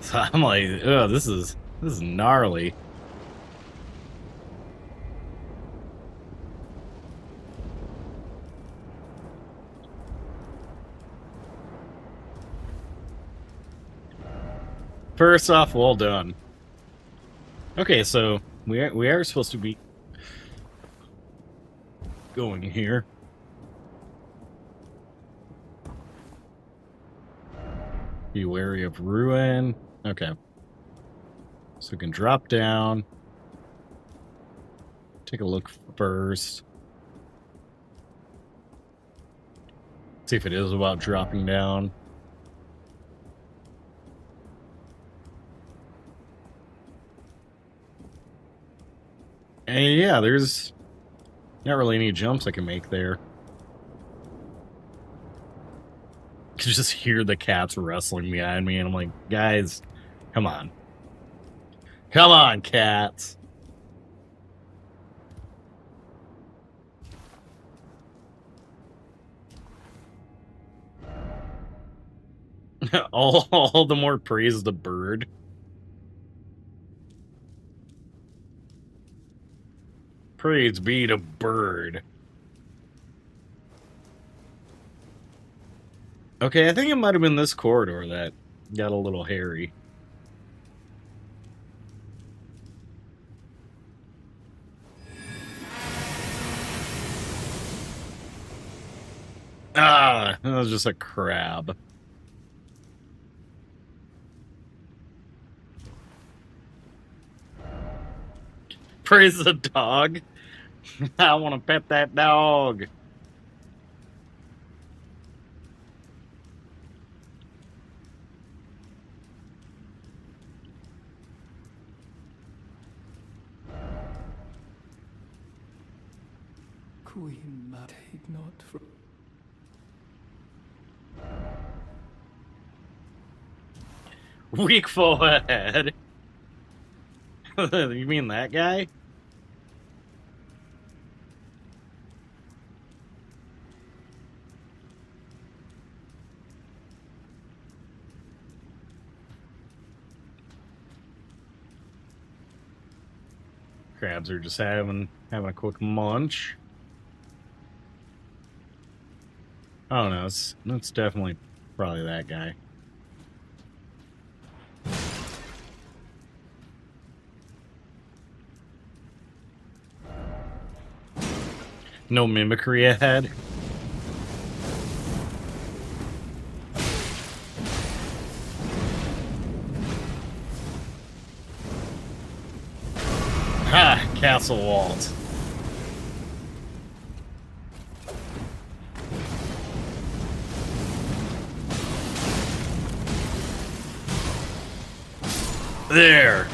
So I'm like, oh, this is gnarly. First off, well done. Okay, so we are supposed to be going here. Be wary of ruin. Okay. So we can drop down. Take a look first. See if it is about dropping down. And yeah, there's not really any jumps I can make there. You can just hear the cats wrestling behind me, and I'm like, guys, come on. Come on, cats. all the more praise the bird. Praise be to bird. Okay, I think it might have been this corridor that got a little hairy. Ah, that was just a crab. Praise the dog. I want to pet that dog. Queen, take not from. Weak forehead. You mean that guy? Crabs are just having a quick munch. Oh no, it's definitely probably that guy. No mimicry ahead. Ha! Castle Walt. There.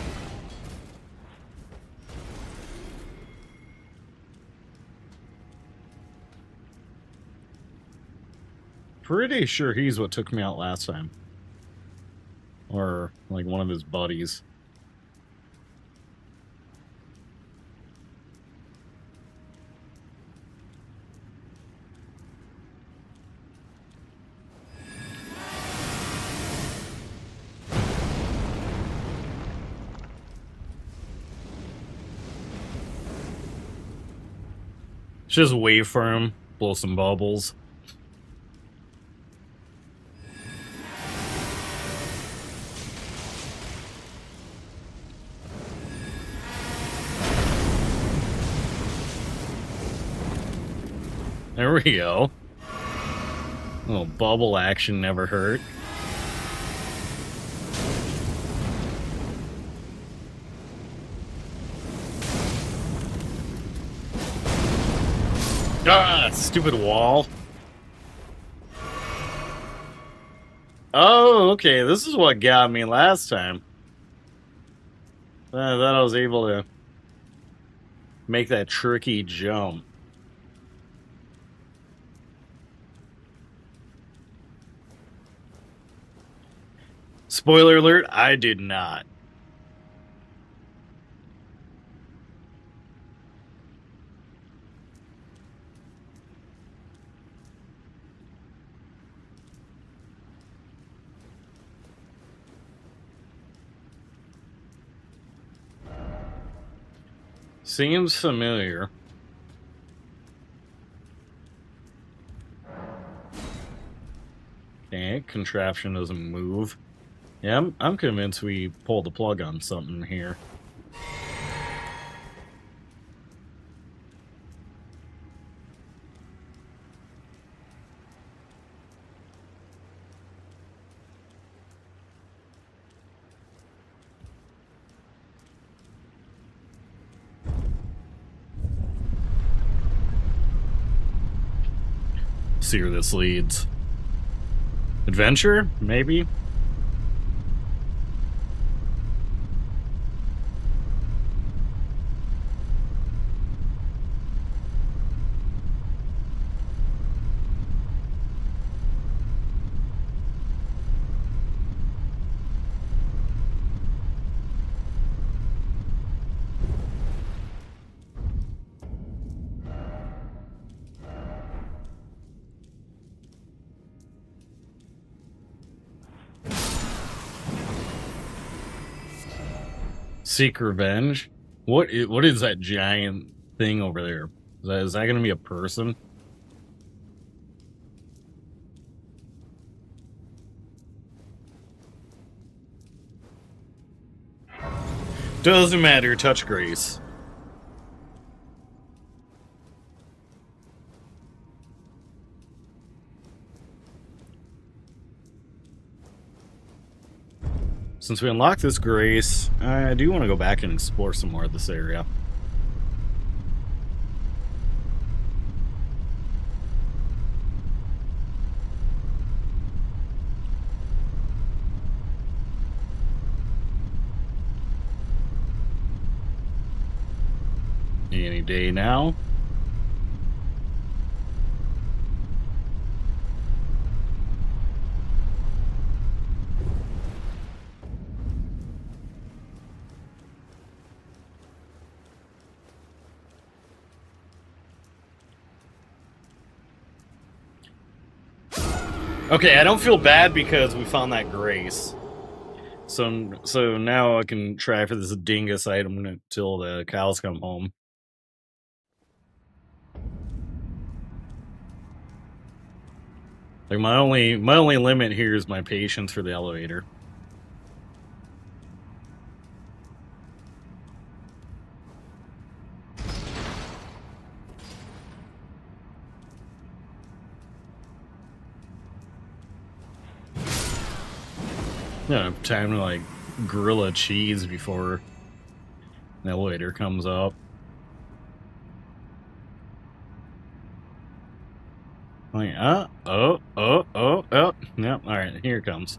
Pretty sure he's what took me out last time. Or, like, one of his buddies. Just wait for him, blow some bubbles. There we go. A little bubble action never hurt. Ah, stupid wall. Oh, okay, this is what got me last time. I thought I was able to make that tricky jump. Spoiler alert, I did not. Seems familiar. Okay, contraption doesn't move. Yeah, I'm convinced we pulled the plug on something here. See where this leads. Adventure? Maybe? Seek revenge? What is that giant thing over there? Is that going to be a person? Doesn't matter, touch grace. Since we unlocked this grace, I do want to go back and explore some more of this area. Any day now. Okay, I don't feel bad because we found that grace. So now I can try for this dingus item until the cows come home. Like my only limit here is my patience for the elevator. Yeah, time to like gorilla cheese before the elevator comes up. Like, oh. Yep, alright, here it comes.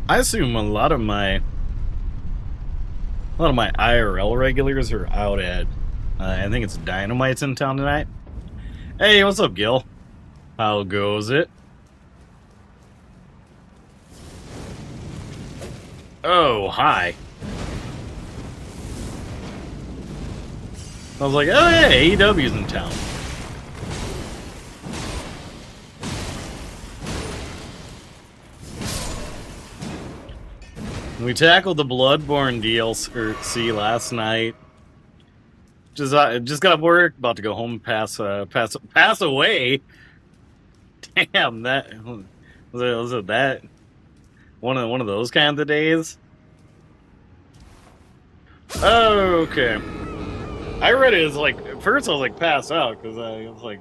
I assume a lot of my IRL regulars are out at I think it's Dynamite's in town tonight. Hey, what's up, Gil? How goes it? Oh, hi. I was like, oh yeah, AEW's in town. We tackled the Bloodborne DLC last night. Just got off work, about to go home, pass away. Damn, that was it that one of those kinds of days. Okay, I read it as like at first I was like pass out because I was like.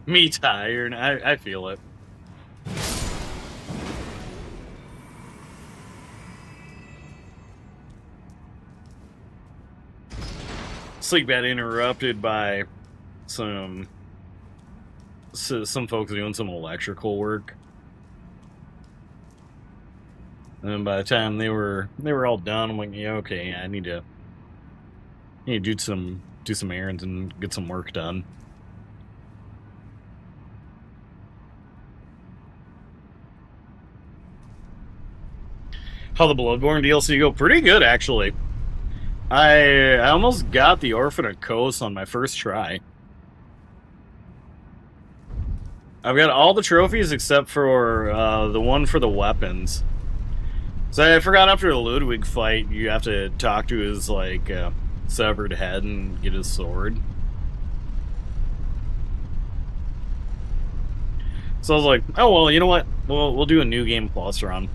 Me tired. I feel it. sleep got interrupted by some folks doing some electrical work. And by the time they were all done, I'm like, yeah, okay, I need to do some errands and get some work done. How the Bloodborne DLC go? Pretty good, actually. I almost got the Orphan of Kos on my first try. I've got all the trophies except for the one for the weapons. So I forgot after the Ludwig fight, you have to talk to his, like, severed head and get his sword. So I was like, oh, well, you know what? We'll do a New Game Plus run.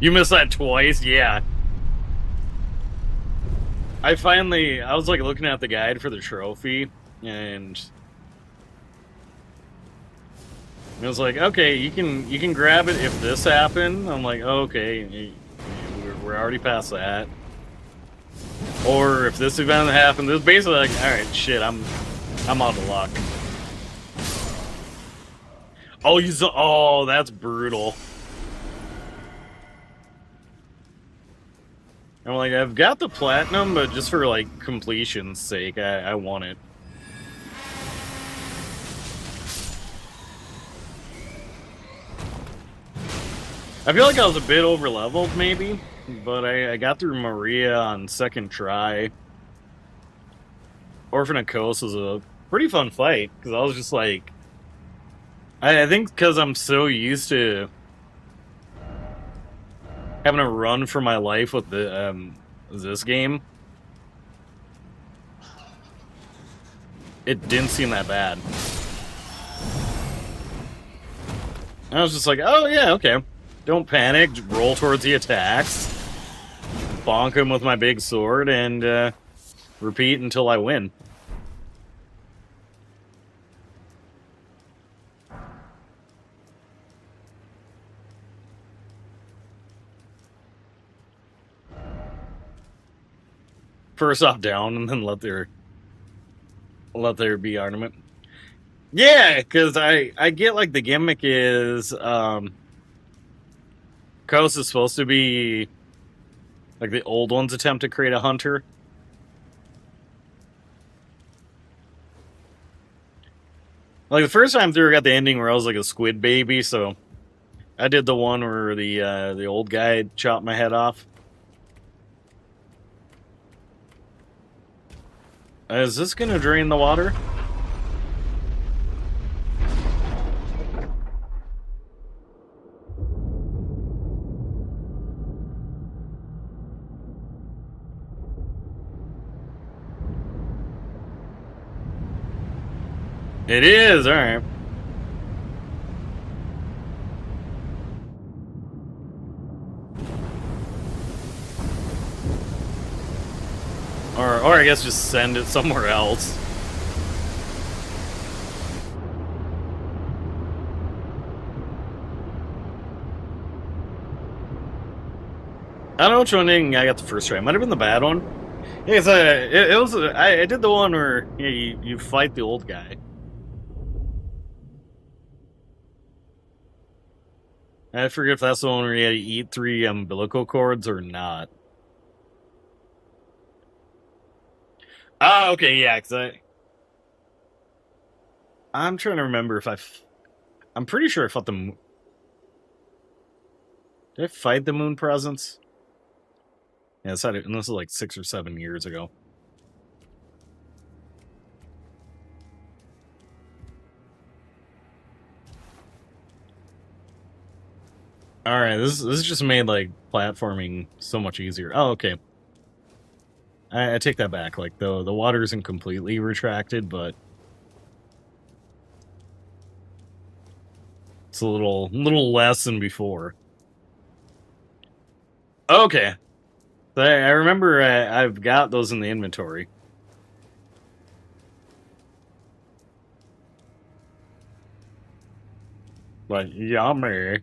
You missed that twice? Yeah. I was like looking at the guide for the trophy, and it was like, okay, you can grab it if this happened. I'm like, oh, okay, we're already past that. Or if this event happened, it's basically like, all right, shit, I'm out of luck. Oh, that's brutal. I'm like, I've got the platinum, but just for, like, completion's sake, I want it. I feel like I was a bit over-leveled, maybe, but I got through Maria on second try. Orphan of Kos was a pretty fun fight, because I was just like... I think because I'm so used to having to run for my life with this game, it didn't seem that bad. I was just like, oh yeah, okay. Don't panic, just roll towards the attacks, bonk him with my big sword, and repeat until I win. First off down, and then let there be ornament. Yeah, because I get, like, the gimmick is Kos is supposed to be like the old one's attempt to create a hunter. Like, the first time through, I got the ending where I was like a squid baby, so I did the one where the old guy chopped my head off. Is this gonna drain the water? It is, alright. Or I guess just send it somewhere else. I don't know which one I got the first try. It might have been the bad one. Yeah, I did the one where you fight the old guy. I forget if that's the one where you had to eat 3 umbilical cords or not. Oh, okay, yeah, because I'm trying to remember if I'm pretty sure I fought the moon. Did I fight the moon presence? Yeah, this is like 6 or 7 years ago. Alright, this just made, like, platforming so much easier. Oh, okay. I take that back. Like, the water isn't completely retracted, but it's a little less than before. Okay. I remember I've got those in the inventory. But yummy.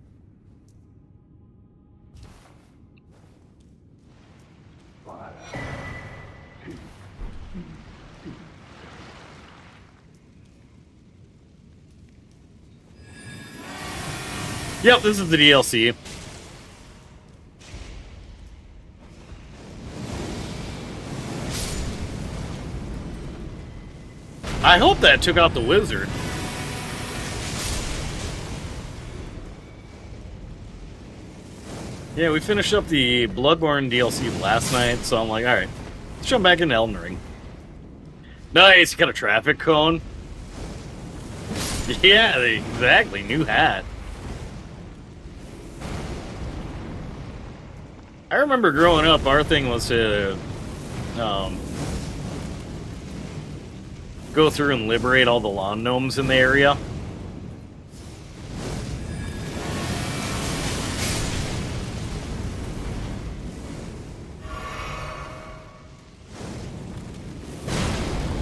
Yep, this is the DLC. I hope that took out the wizard. Yeah, we finished up the Bloodborne DLC last night, so I'm like, alright, let's jump back into Elden Ring. Nice, got a traffic cone. Yeah, exactly, new hat. I remember growing up, our thing was to go through and liberate all the lawn gnomes in the area.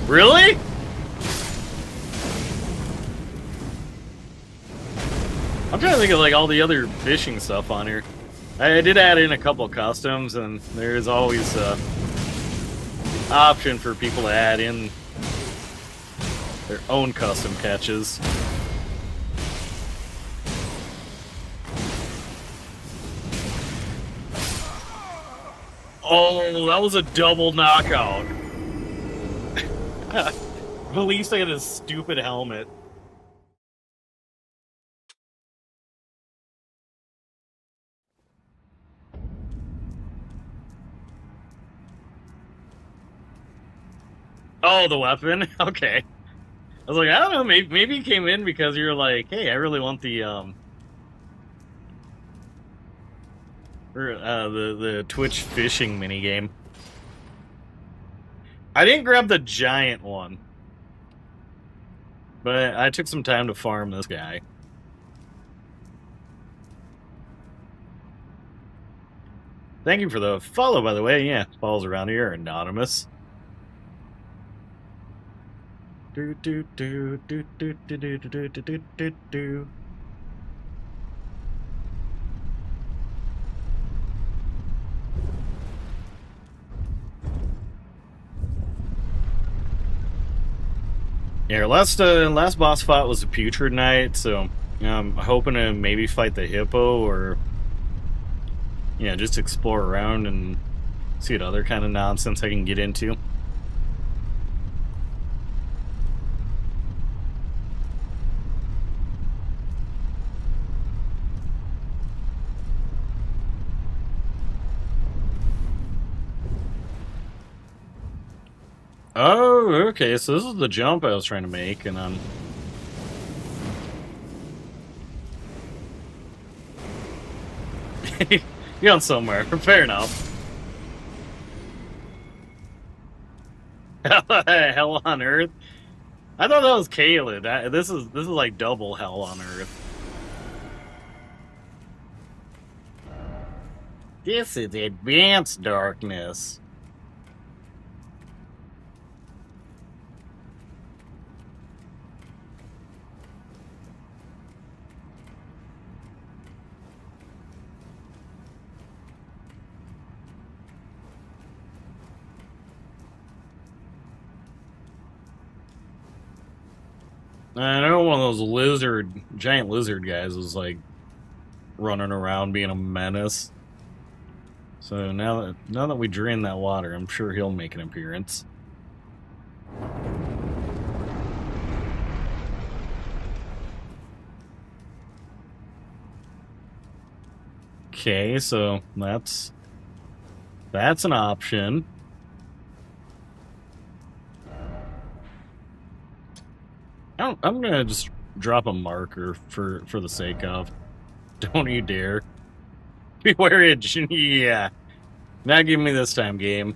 Really? I'm trying to think of like all the other fishing stuff on here. I did add in a couple customs, and there's always a option for people to add in their own custom catches. Oh, that was a double knockout. At least I got a stupid helmet. Oh, the weapon? Okay. I was like, I don't know, maybe you came in because you're like, hey, I really want the the Twitch fishing minigame. I didn't grab the giant one, but I took some time to farm this guy. Thank you for the follow, by the way. Yeah, follows around here are anonymous. Do do do do do do do do do do do. Yeah, last boss fight was a putrid night, so I'm hoping to maybe fight the hippo or just explore around and see what other kind of nonsense I can get into. Oh, okay, so this is the jump I was trying to make, and I'm... You're going somewhere, fair enough. Hell on Earth? I thought that was Caelid. This is like double hell on Earth. This is advanced darkness. I know one of those giant lizard guys was like running around being a menace. So now that we drain that water, I'm sure he'll make an appearance. Okay, so that's an option. I'm gonna just drop a marker for the sake of. Don't you dare. Beware it. Yeah. Not give me this time, game.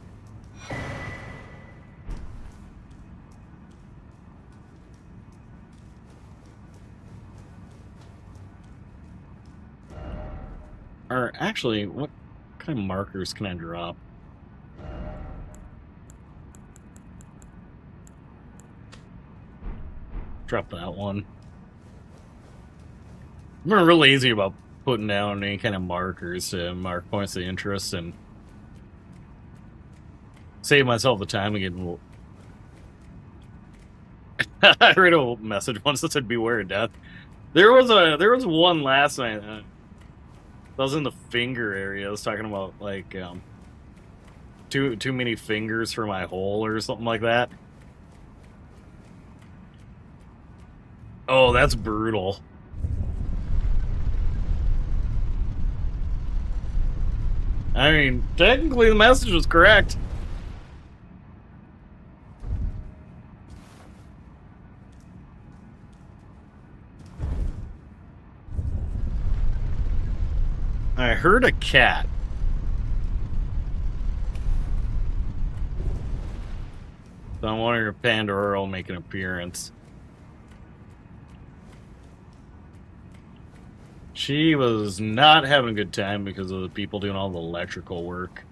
Or actually, what kind of markers can I drop? Drop that one. I'm real lazy about putting down any kind of markers to mark points of interest and save myself the time again. I read a message once that said beware of death. There was one last night. I was in the finger area. I was talking about like too many fingers for my hole or something like that. Oh, that's brutal. I mean, technically the message was correct. I heard a cat. So I'm wondering if Pandora will make an appearance. She was not having a good time because of the people doing all the electrical work.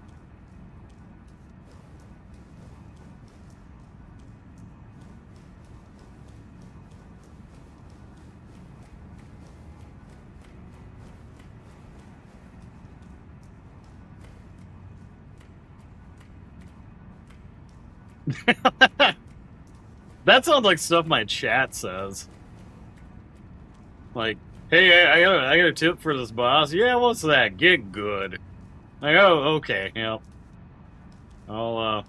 That sounds like stuff my chat says. Like, hey, I got a tip for this boss. Yeah, what's that? Get good. Like, oh, okay, yeah. I'll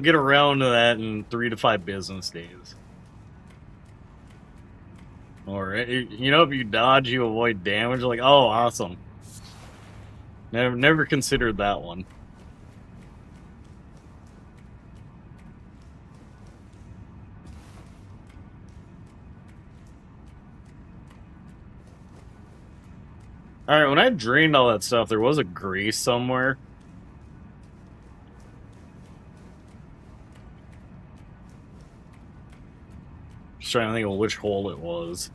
get around to that in 3 to 5 business days. Or you know, if you dodge, you avoid damage. Like, oh, awesome. Never considered that one. Alright, when I drained all that stuff, there was a grease somewhere. Just trying to think of which hole it was.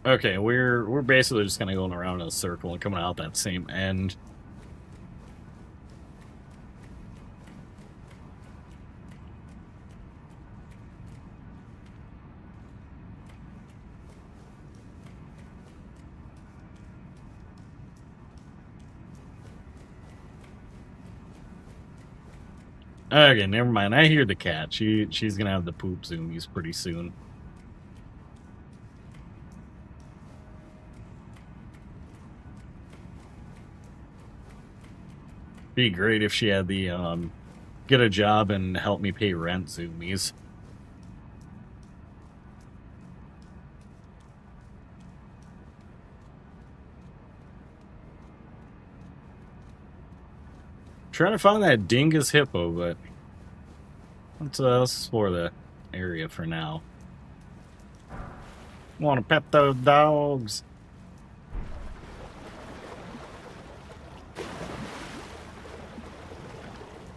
Okay, we're basically just kind of going around in a circle and coming out that same end. Okay, never mind. I hear the cat. She's gonna have the poop zoomies pretty soon. Be great if she had the get a job and help me pay rent zoomies. Trying to find that dingus hippo, but let's explore the area for now. Want to pet those dogs?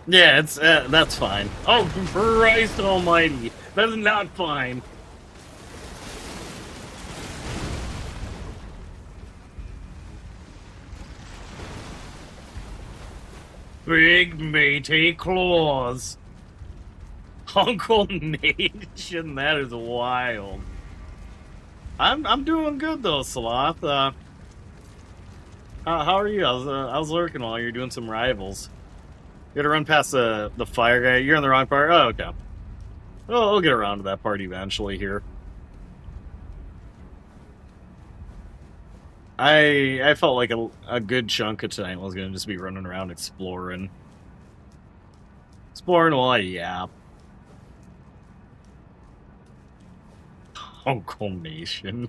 Yeah, it's that's fine. Oh, Christ Almighty, that's not fine. Big matey claws. Uncle Nation, that is wild. I'm doing good though, Sloth. How are you? I was lurking while you're doing some rivals. You gotta run past the fire guy. You're on the wrong part. Oh, okay. Oh, I'll get around to that part eventually here. I felt like a good chunk of tonight was gonna just be running around exploring. Exploring while I yap. Uncle Nation.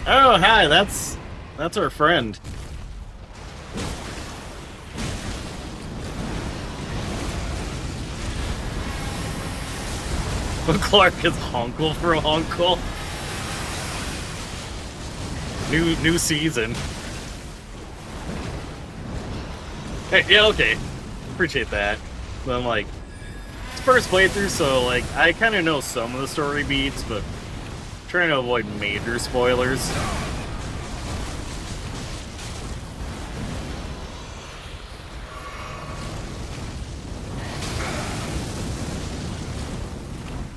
Oh, hi, that's our friend. Clark is Hunkle for Hunkle. New season. Hey, yeah, okay. Appreciate that. But I'm like, it's first playthrough, so like I kind of know some of the story beats, but I'm trying to avoid major spoilers.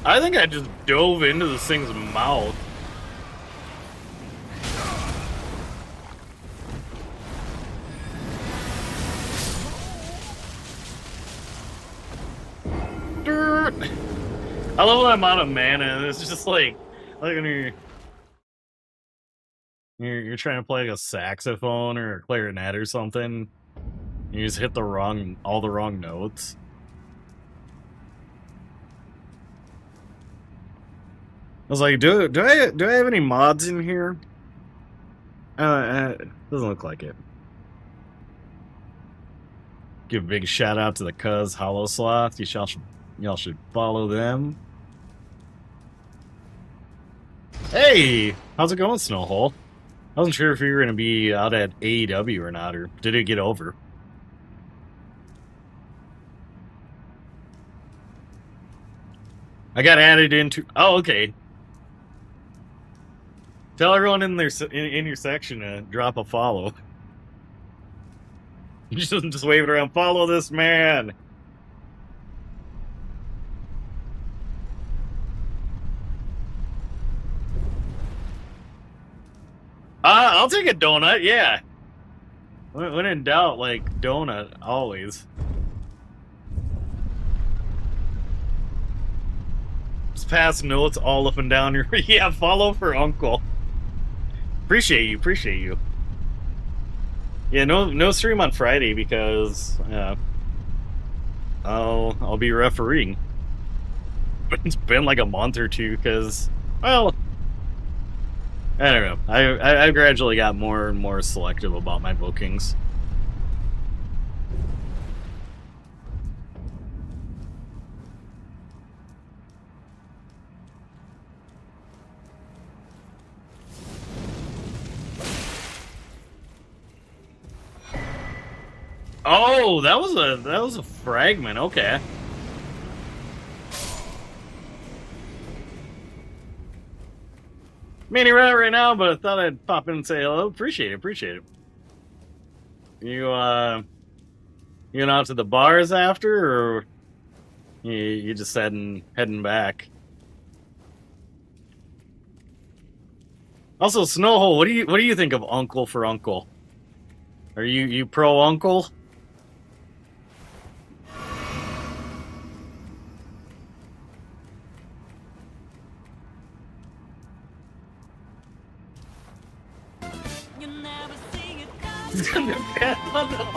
I think I just dove into this thing's mouth. Dirt. I love the amount of mana. It's just like when you're trying to play like a saxophone or a clarinet or something. You just hit all the wrong notes. I was like, do I have any mods in here? Doesn't look like it. Give a big shout out to the Cuz Hollow Sloth. Y'all should follow them. Hey, how's it going, Snowhole? I wasn't sure if you were gonna be out at AEW or not, or did it get over? I got added into. Oh, okay. Tell everyone in in your section to drop a follow. You just wave it around. Follow this man. I'll take a donut. Yeah. When in doubt, like donut always. Just pass notes all up and down your. Yeah, follow for Uncle. Appreciate you. Yeah, no stream on Friday because I'll be refereeing. But it's been like a month or two because, well, I don't know. I gradually got more and more selective about my bookings. Oh, that was a fragment. Okay. Mini right now, but I thought I'd pop in and say hello. Appreciate it. You going out to the bars after, or you just heading back? Also, Snowhole, what do you think of Uncle for Uncle? Are you pro Uncle?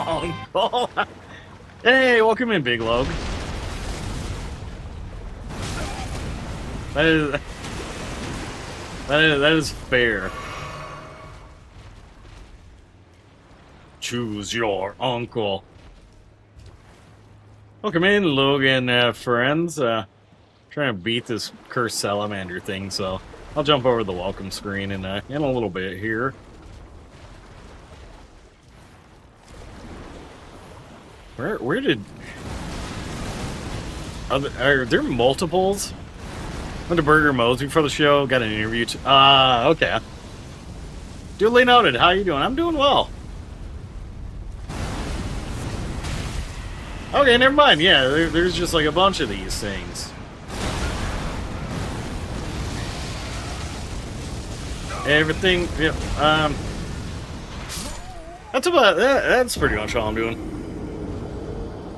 Uncle. Hey, welcome in, Big Log. That is fair. Choose your uncle. Welcome in, Logan, friends. Trying to beat this cursed salamander thing, so I'll jump over the welcome screen in a little bit here. Where did... Are there multiples? Went to Burger Mo's before the show, got an interview. Okay. Duly noted. How you doing? I'm doing well. Okay, never mind. Yeah, there's just like a bunch of these things. Everything, yeah, that's pretty much all I'm doing.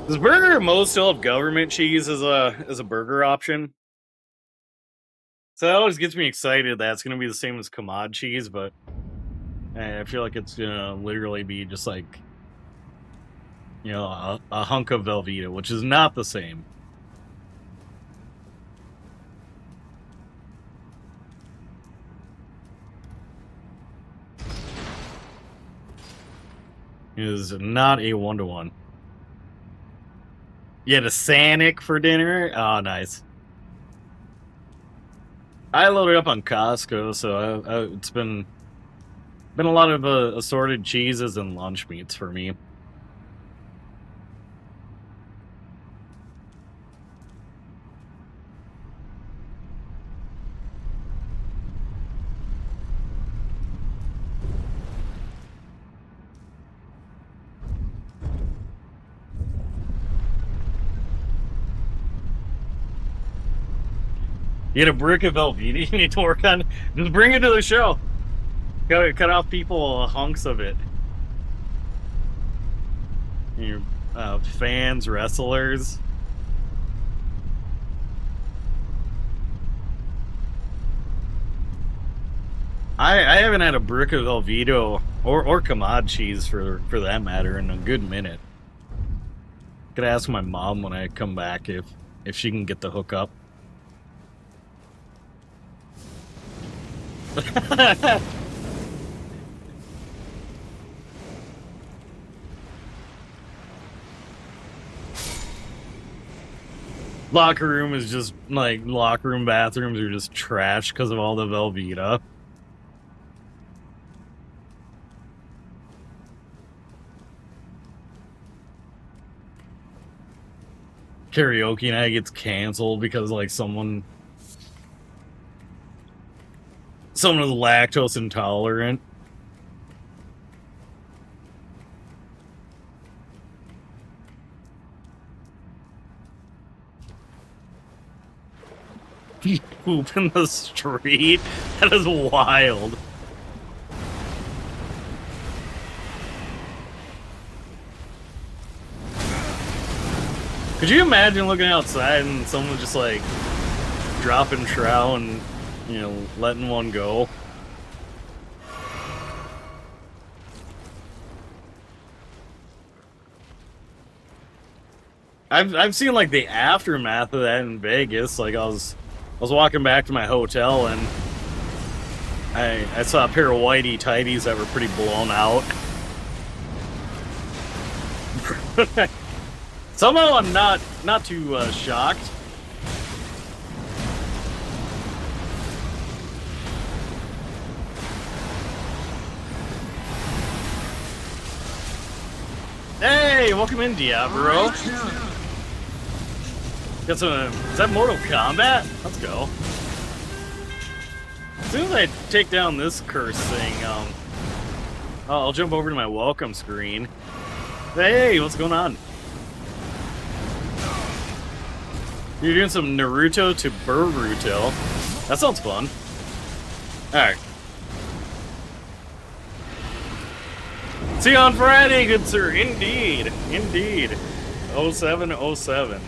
Does Burger Mo's still have government cheese as a burger option? So that always gets me excited that it's going to be the same as Commod cheese, but I feel like it's going to literally be just like, a hunk of Velveeta, which is not the same. It is not a one-to-one. You had a Sanic for dinner? Oh, nice. I loaded up on Costco, so it's been a lot of assorted cheeses and lunch meats for me. You get a brick of Velveeta you need to work on. Just bring it to the show. Cut off people hunks of it. Your fans, wrestlers. I haven't had a brick of Velveeta or Kamad cheese for that matter in a good minute. Could ask my mom when I come back if she can get the hookup. Locker room is just like locker room bathrooms are just trash because of all the Velveeta. Karaoke night gets canceled because like someone is lactose intolerant. Poop in the street? That is wild. Could you imagine looking outside and someone just like dropping trout and, you know, letting one go? I've seen like the aftermath of that in Vegas. Like I was walking back to my hotel and I saw a pair of whitey tighties that were pretty blown out. Somehow I'm not too shocked. Hey, welcome in, Diablo. Got some. Is that Mortal Kombat? Let's go. As soon as I take down this curse thing, I'll jump over to my welcome screen. Hey, what's going on? You're doing some Naruto to Boruto. That sounds fun. Alright. See you on Friday, good sir. Indeed. Indeed. 0707.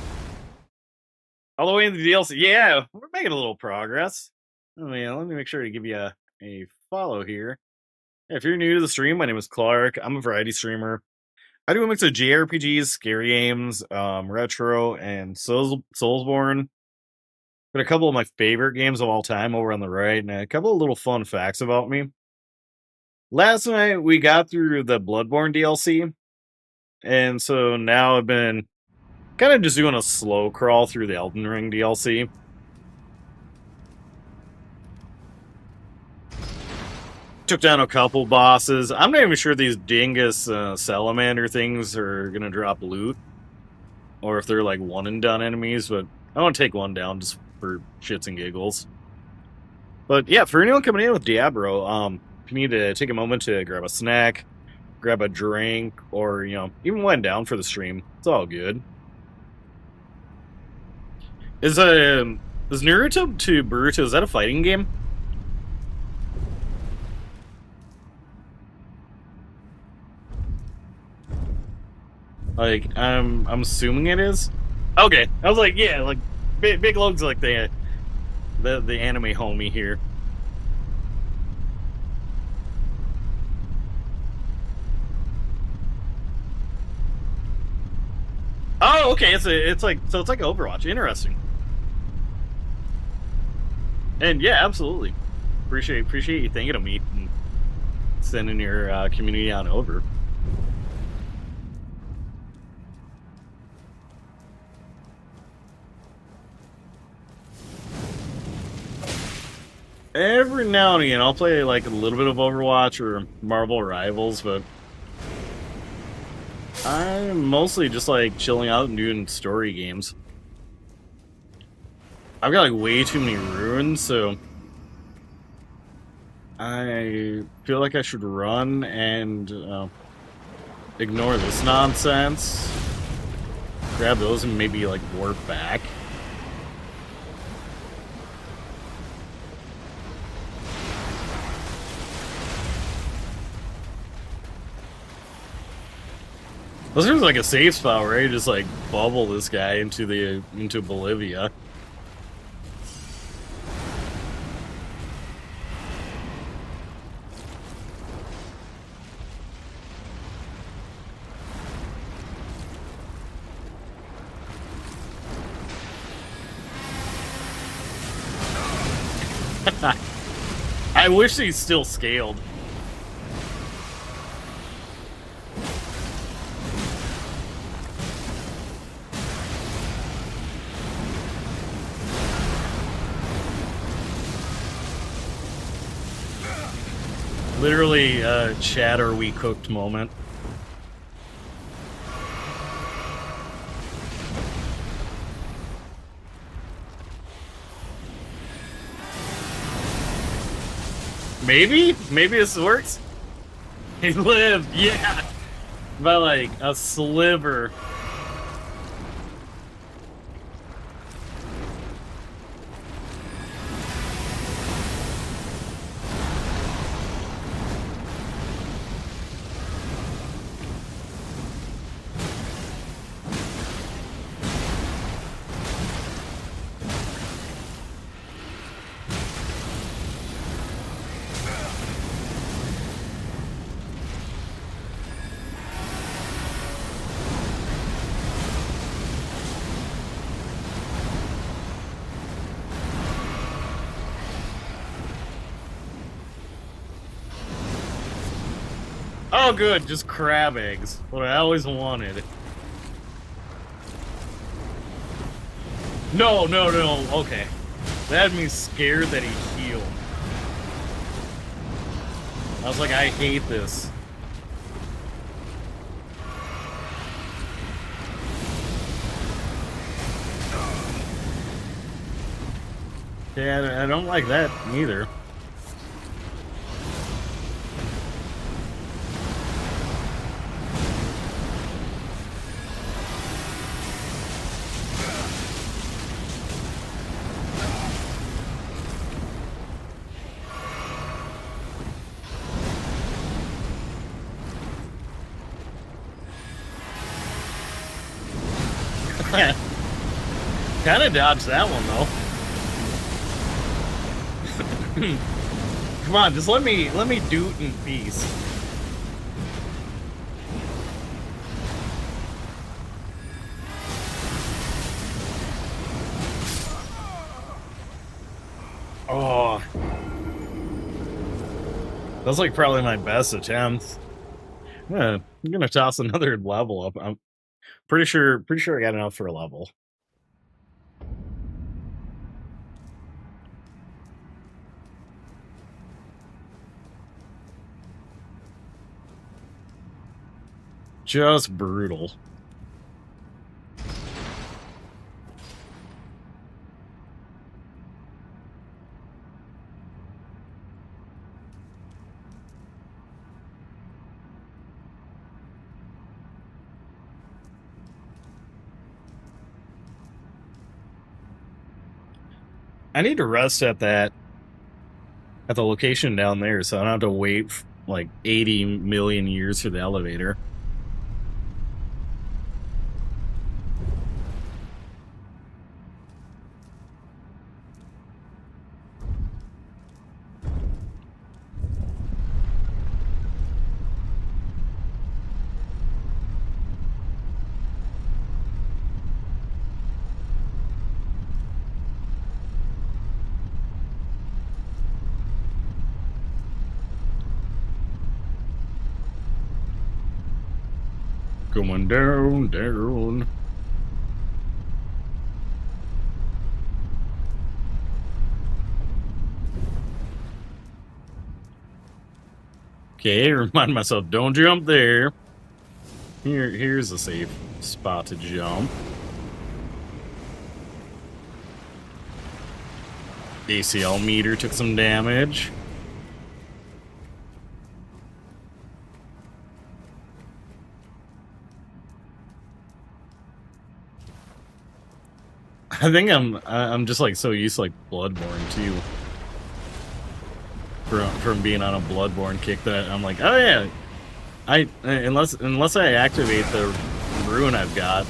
All the way in the DLC. Yeah, we're making a little progress. Let me make sure to give you a follow here. Yeah, if you're new to the stream, my name is Clark. I'm a variety streamer. I do a mix of JRPGs, scary games, retro, and soulsborne. Got a couple of my favorite games of all time over on the right, and a couple of little fun facts about me. Last night, we got through the Bloodborne DLC, and so now I've been kind of just doing a slow crawl through the Elden Ring DLC. Took down a couple bosses. I'm not even sure these dingus salamander things are gonna drop loot, or if they're like one and done enemies. But I want to take one down just for shits and giggles. But yeah, for anyone coming in with Diablo, if you need to take a moment to grab a snack, grab a drink, or you know, even wind down for the stream, it's all good. Is Naruto to Boruto, is that a fighting game? Like, I'm assuming it is. Okay, I was like, yeah, like Big Log's like the anime homie here. Oh, okay, it's like Overwatch. Interesting. And yeah, absolutely. Appreciate you thinking of me and sending your community on over. Every now and again, I'll play like a little bit of Overwatch or Marvel Rivals, but I'm mostly just like chilling out and doing story games. I've got like way too many runes, so I feel like I should run and ignore this nonsense. Grab those and maybe like warp back. This is like a safe spot where you just like bubble this guy into Bolivia. I wish he's still scaled. Literally, chatter we cooked moment. Maybe this works. He lived, yeah, by like a sliver. Oh, good, just crab eggs. What I always wanted. No, okay. That had me scared that he healed. I was like, I hate this. Yeah, I don't like that either. Kind of dodged that one though. Come on, just let me do it in peace. Oh, that's like probably my best attempt. I'm gonna toss another level up. I'm pretty sure I got enough for a level. Just brutal. I need to rest at the location down there, so I don't have to wait like 80 million years for the elevator. Going down. Okay, remind myself, don't jump there. Here's a safe spot to jump. ACL meter took some damage. I think I'm just like so used to like Bloodborne too. From being on a Bloodborne kick that I'm like, oh yeah, Unless I activate the rune I've got.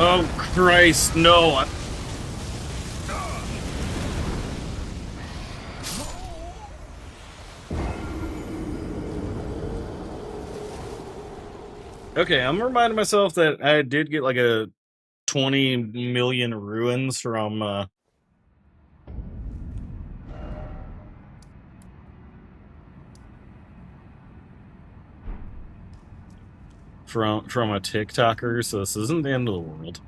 Oh Christ, no! Okay, I'm reminding myself that I did get like a 20 million ruins from a TikToker, so this isn't the end of the world.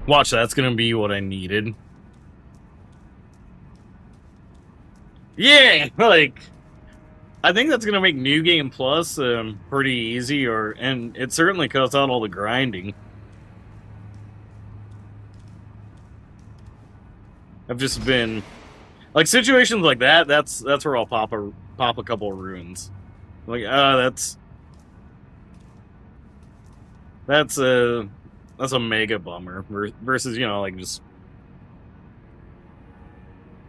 Watch, that's gonna be what I needed. Yeah, like I think that's gonna make New Game Plus pretty easy, and it certainly cuts out all the grinding. I've just been like situations like that. That's where I'll pop a couple of runes. Like that's a mega bummer versus, you know, like just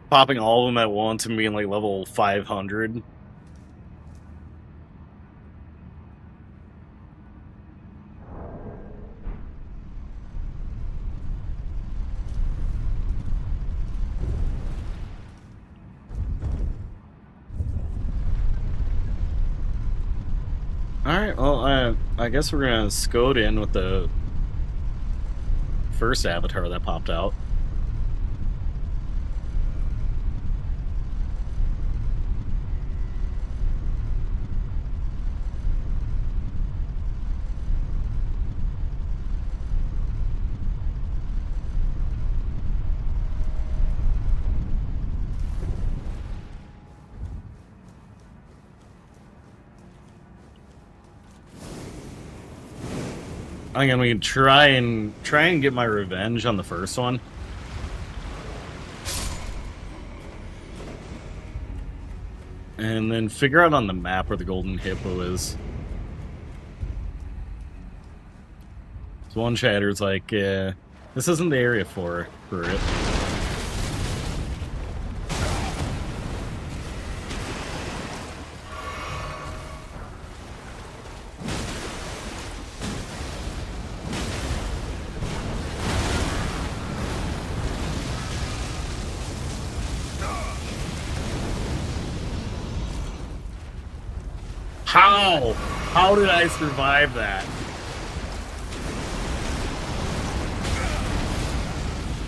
popping all of them at once and being like level 500. Alright, well, I guess we're gonna scode in with the first avatar that popped out. I'm gonna try and get my revenge on the first one. And then figure out on the map where the golden hippo is. So one chatter's like, this isn't the area for it. How? How did I survive that?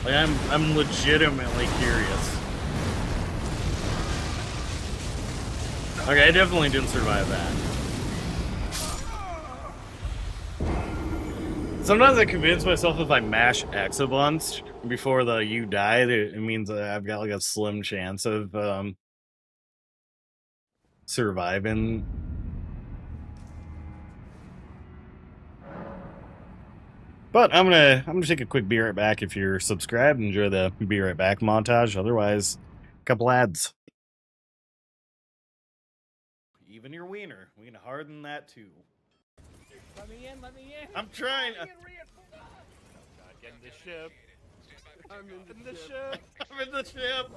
Like, I'm legitimately curious. Okay, I definitely didn't survive that. Sometimes I convince myself if I mash X a bunch before the you die, it means I've got like a slim chance of surviving. But I'm gonna take a quick be right back. If you're subscribed, enjoy the be right back montage. Otherwise, a couple ads. Even your wiener, we can harden that too. Let me in, let me in. I'm trying. Get in the ship. I'm in the ship. I'm in the ship.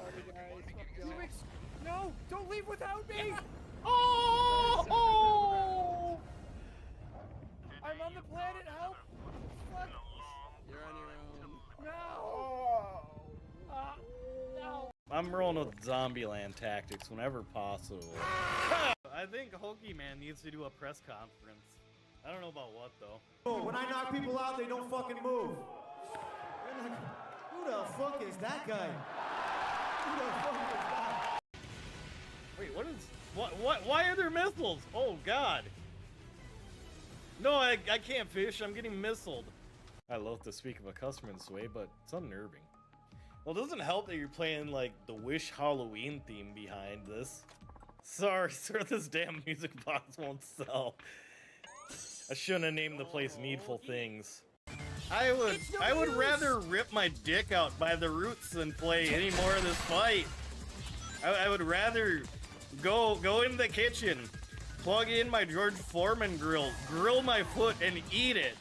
No, don't leave without me. Oh! I'm on the planet. Help! Fuck. You're on your own. No. No. I'm rolling with Zombieland tactics whenever possible. I think Hokey Man needs to do a press conference. I don't know about what though. When I knock people out, they don't fucking move. Who the fuck is that guy? Who the fuck is that? Wait, what? Why are there missiles? Oh God! No, I can't fish. I'm getting missiled. I love to speak of a customer this way, but it's unnerving. Well, it doesn't help that you're playing like the Wish Halloween theme behind this. Sorry, sir, this damn music box won't sell. I shouldn't have named the place Needful Things. I would rather rip my dick out by the roots than play any more of this fight. I would rather go in the kitchen, plug in my George Foreman grill my foot, and eat it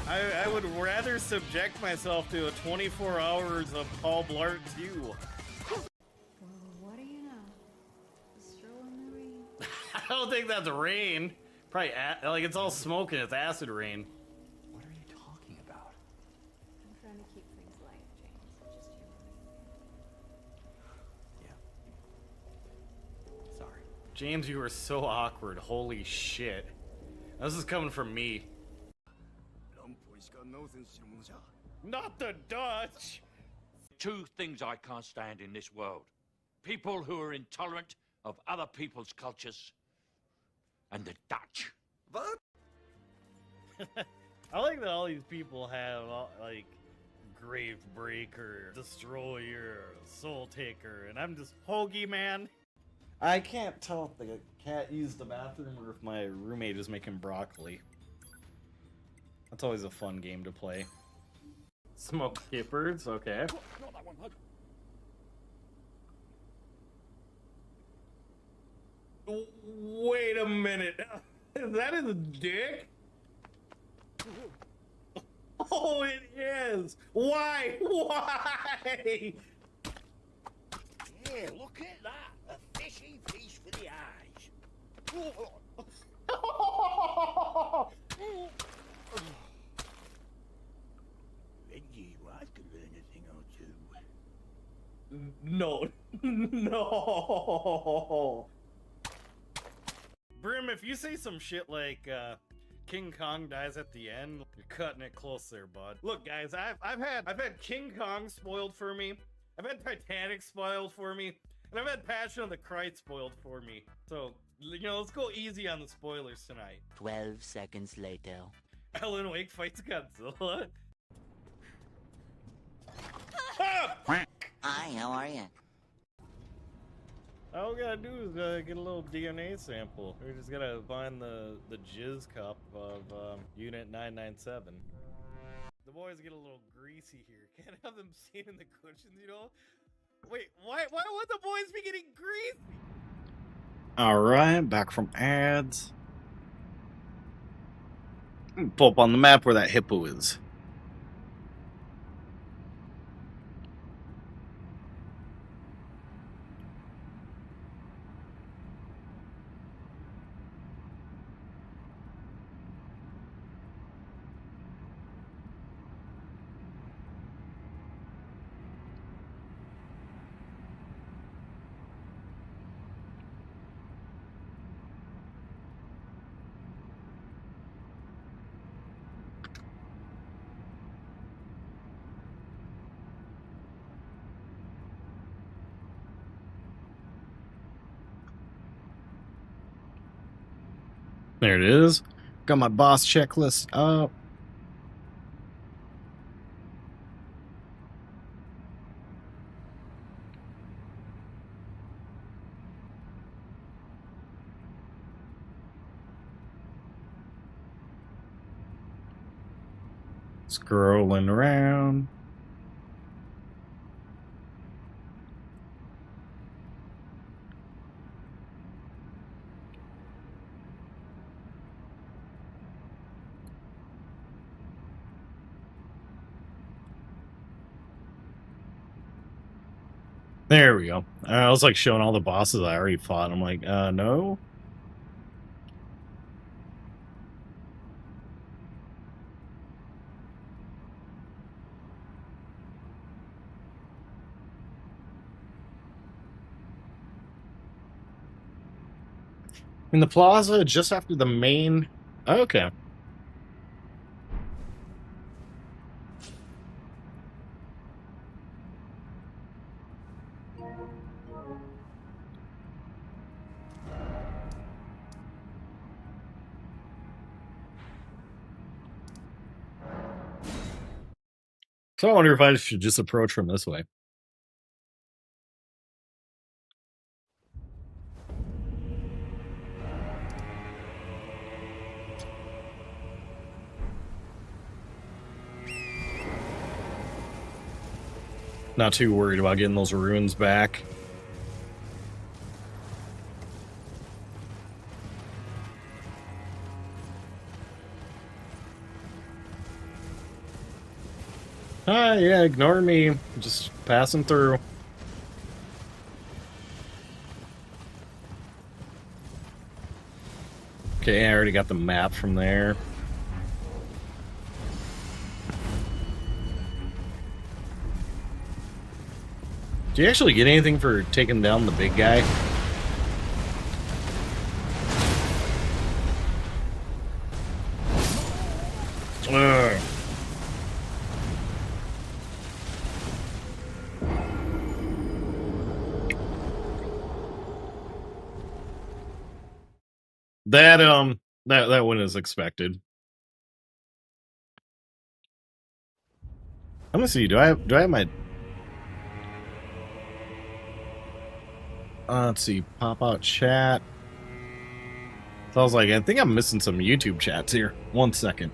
I would rather subject myself to a 24 hours of Paul Blart 2. Well, what do you know? A stroll in the rain. I don't think that's rain. Probably like it's all smoke and it's acid rain. What are you talking about? I'm trying to keep things light, James. Just you. Yeah. Sorry. James, you are so awkward. Holy shit. This is coming from me. Not the Dutch! Two things I can't stand in this world. People who are intolerant of other people's cultures, and the Dutch. What? I like that all these people have, like, Grave Breaker, Destroyer, Soul Taker, and I'm just Hoagie Man. I can't tell if the cat used the bathroom or if my roommate is making broccoli. That's always a fun game to play. Smoke skippers, okay. Not that one, Hug. Wait a minute. Is that his dick? Oh, it is. Why? Why? Yeah, look at that. A fishy feast for the eyes. Reggie, well, I could learn a thing or two. No. No. Brim, if you say some shit like King Kong dies at the end, you're cutting it close there, bud. Look, guys, I've had King Kong spoiled for me. I've had Titanic spoiled for me, and I've had Passion of the Christ spoiled for me. So, you know, let's go easy on the spoilers tonight. 12 seconds later. Alan Wake fights Godzilla. Ah! Hi, how are you? All we gotta do is get a little DNA sample. We just gotta find the jizz cup of Unit 997. The boys get a little greasy here. Can't have them seen in the cushions, you know? Wait, why would the boys be getting greasy? Alright, back from ads. Pull up on the map where that hippo is. There it is. Got my boss checklist up. Scrolling around. There we go. I was like showing all the bosses I already fought. I'm like, no. In the plaza, just after the main. Okay. So I wonder if I should just approach from this way. Not too worried about getting those runes back. Hi, yeah, ignore me. Just passing through. Okay, I already got the map from there. Do you actually get anything for taking down the big guy? Ugh. That one is expected. Let me see. Do I have my? Let's see. Pop out chat. So I was like, I think I'm missing some YouTube chats here. 1 second.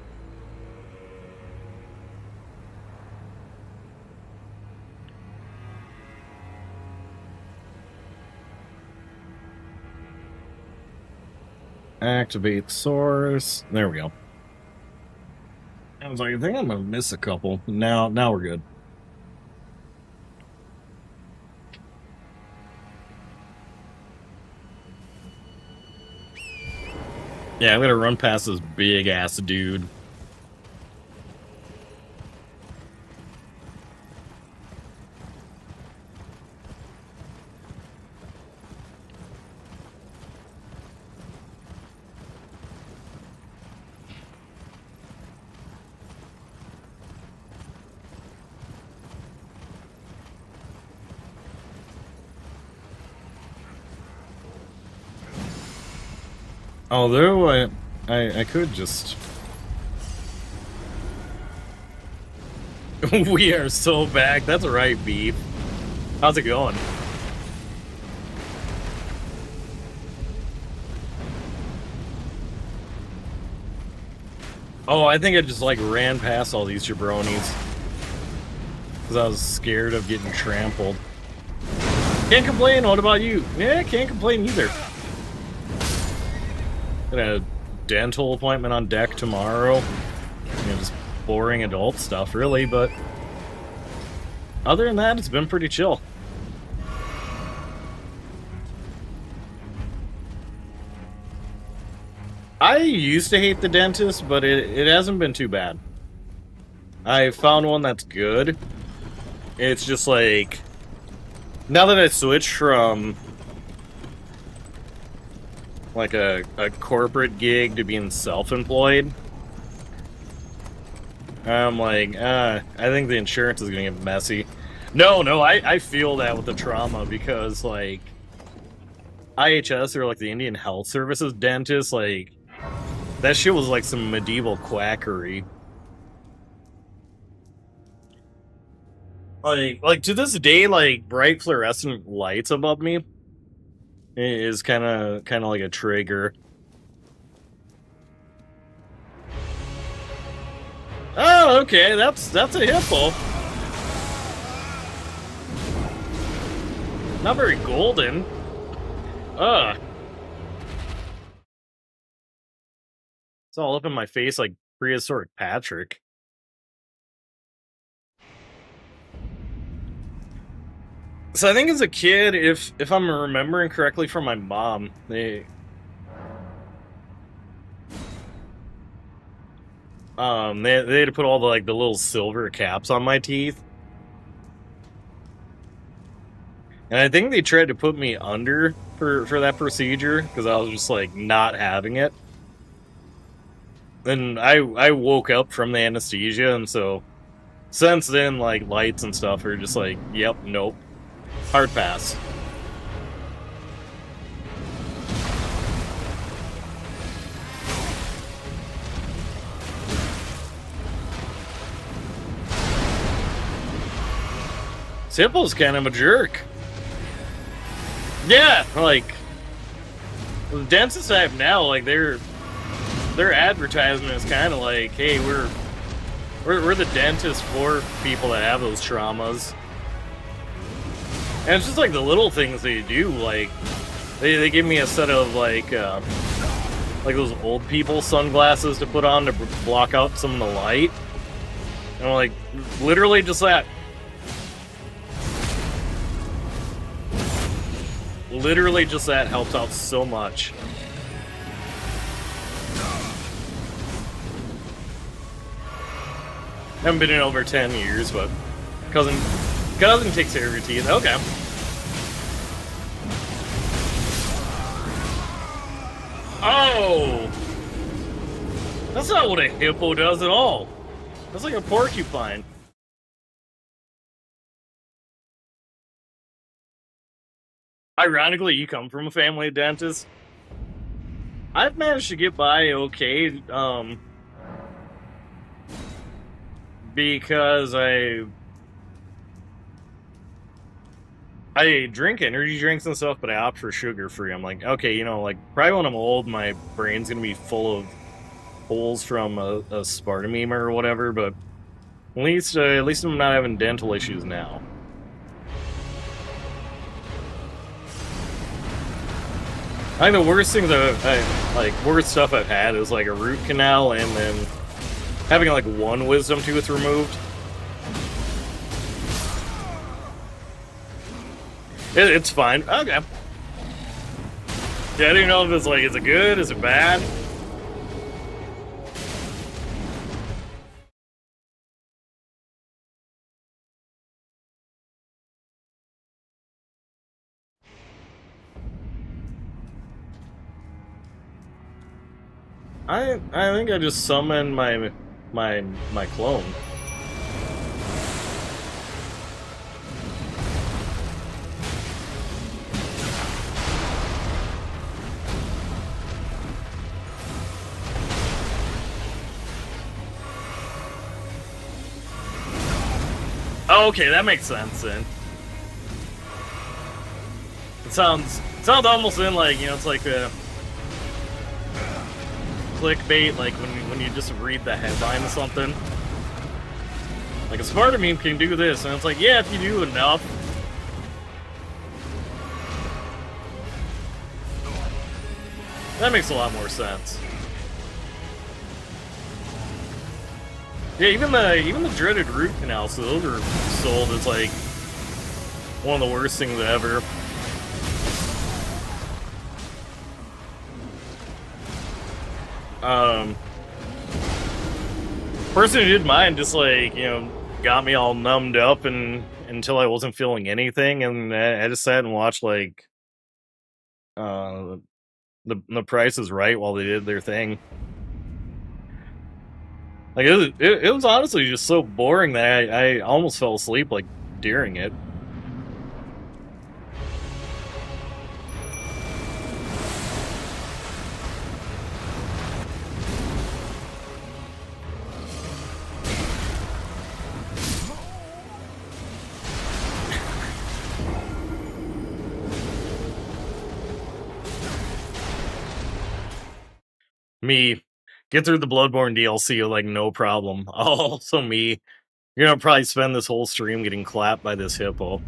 Activate source. There we go. I was like, I think I'm gonna miss a couple. Now we're good. Yeah, I'm gonna run past this big ass dude. Although I could just. We are so back. That's right, Beef. How's it going? Oh, I think I just like ran past all these jabronis because I was scared of getting trampled. Can't complain. What about you? Yeah, can't complain either. Got a dental appointment on deck tomorrow. You know, just boring adult stuff, really, but other than that, it's been pretty chill. I used to hate the dentist, but it hasn't been too bad. I found one that's good. It's just like, now that I switched from like a corporate gig to being self-employed, I'm like, I think the insurance is gonna get messy. No, I feel that with the trauma because like IHS or like the Indian Health Services dentist, like that shit was like some medieval quackery. Like to this day, like bright fluorescent lights above me is kind of like a trigger. Oh, okay, that's a hippo. Not very golden. Ugh. It's all up in my face like prehistoric Patrick. So I think as a kid, if I'm remembering correctly from my mom, they had to put all the like the little silver caps on my teeth. And I think they tried to put me under for that procedure because I was just like not having it. Then I woke up from the anesthesia, and so since then, like lights and stuff are just like, yep, nope. Hard pass. Simple's kind of a jerk. Yeah, like the dentists I have now, like their advertisement is kind of like, hey, we're the dentist for people that have those traumas. And it's just like the little things they do, like they give me a set of like those old people sunglasses to put on to block out some of the light. And like, literally just that. Literally just that helped out so much. Haven't been in over 10 years, but cousin takes care of your teeth. Okay. Oh! That's not what a hippo does at all. That's like a porcupine. Ironically, you come from a family of dentists. I've managed to get by okay, because I drink energy drinks and stuff, but I opt for sugar free. I'm like, okay, you know, like probably when I'm old, my brain's gonna be full of holes from a spartamine or whatever. But at least I'm not having dental issues now. I think the worst things worst stuff I've had is like a root canal and then having like one wisdom tooth removed. It's fine. Okay. Yeah, I didn't know if it's like, is it good? Is it bad? I think I just summoned my clone. Oh, okay, that makes sense then. It sounds almost in like, you know, it's like a clickbait, like when you just read the headline of something. Like a spartamine can do this, and it's like, yeah, if you do enough. That makes a lot more sense. Yeah, even the dreaded root canals, so those are sold as like one of the worst things ever. Person who did mine just like, you know, got me all numbed up and until I wasn't feeling anything, and I just sat and watched like the Price is Right while they did their thing. Like it was honestly just so boring that I almost fell asleep like during it. Me, get through the Bloodborne DLC like no problem. Also me, you're gonna probably spend this whole stream getting clapped by this hippo.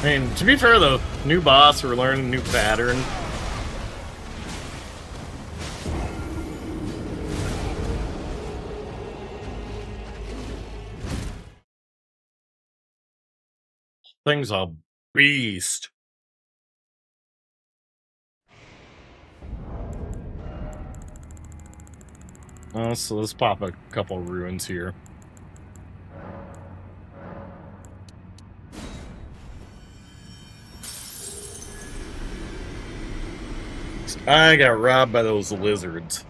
I mean, to be fair though, new boss, we're learning a new pattern. Thing's a beast. So let's pop a couple ruins here. I got robbed by those lizards.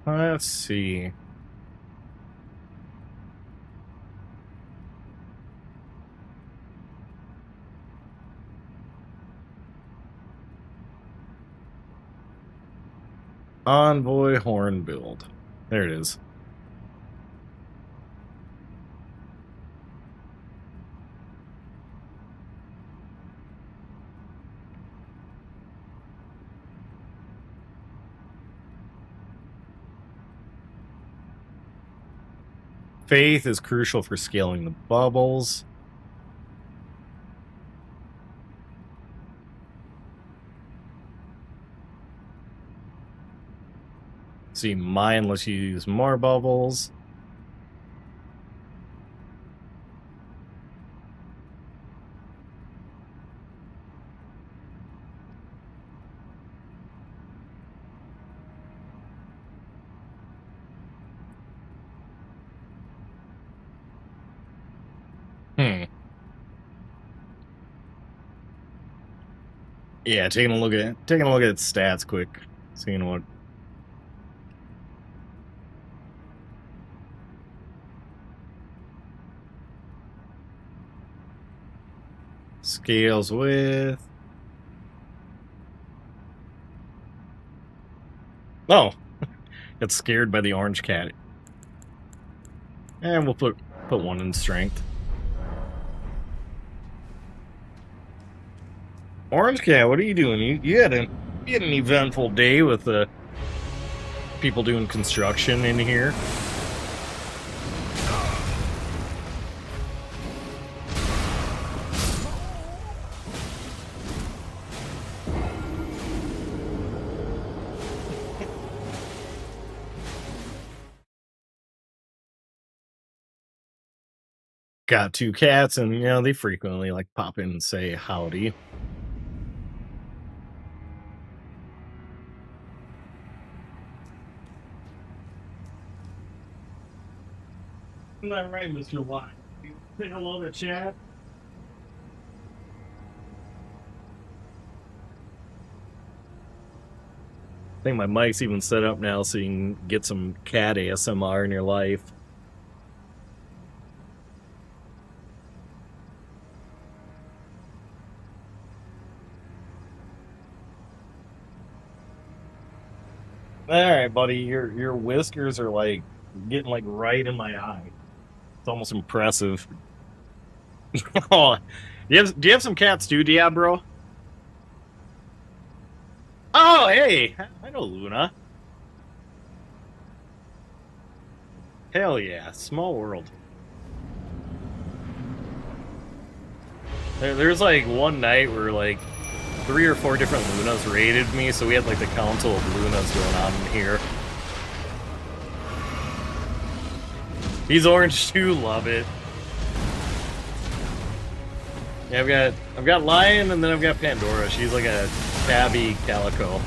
Let's see. Envoy horn build. There it is. Faith is crucial for scaling the bubbles. See, mine lets you use more bubbles. Yeah, taking a look at its stats quick, seeing what. Scales with. Oh, got scared by the orange cat. And we'll put one in strength. Orange cat, what are you doing? You had an eventful day with people doing construction in here. Got two cats, and you know they frequently like pop in and say howdy. Isn't that right, Mr. Y? Say hello to chat. I think my mic's even set up now so you can get some cat ASMR in your life. All right, buddy, your whiskers are like getting like right in my eye. It's almost impressive. Oh, do you have some cats too, Diabro? Oh, hey, I know Luna. Hell yeah, small world. There's like one night where like 3 or 4 different Lunas raided me, so we had like the council of Lunas going on in here. These orange too love it. Yeah, I've got Lion, and then I've got Pandora. She's like a tabby calico.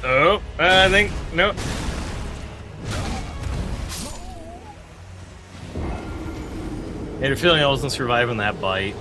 Oh, I think no. I had a feeling I wasn't surviving that bite.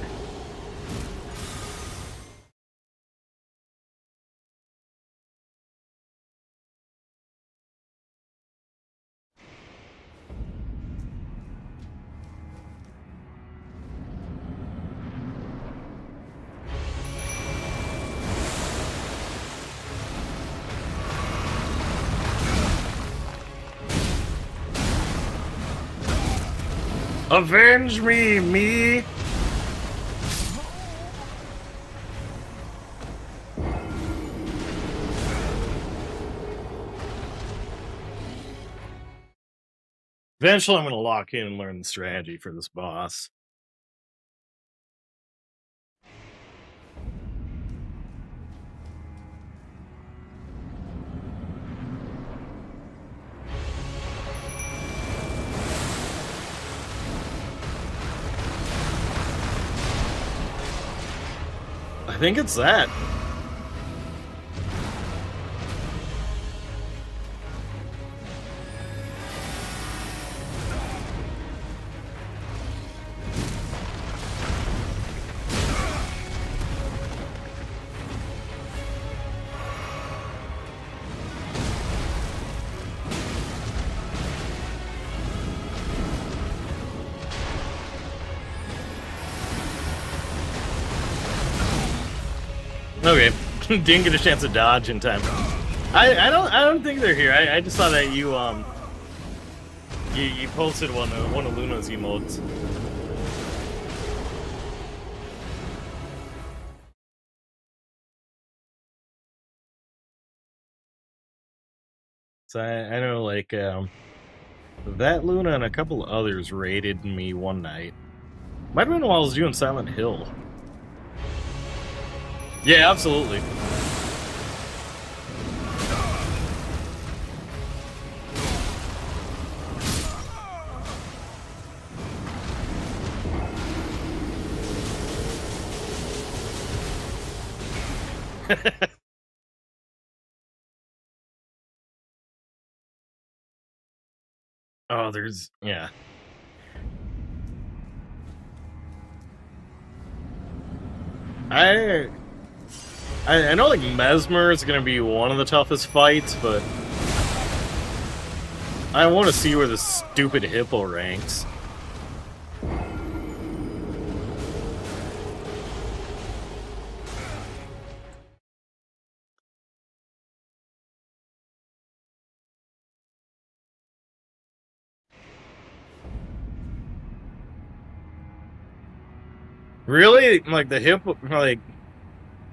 Avenge me! Eventually I'm going to lock in and learn the strategy for this boss. think it's that. Okay, didn't get a chance to dodge in time. I don't think they're here. I just saw that you you posted one of Luna's emotes. So I know like that Luna and a couple others raided me one night. Might have been while I was doing Silent Hill. Yeah, absolutely. Oh, there's yeah. I know like Mesmer is gonna be one of the toughest fights, but I want to see where the stupid hippo ranks. Really? Like the hippo, like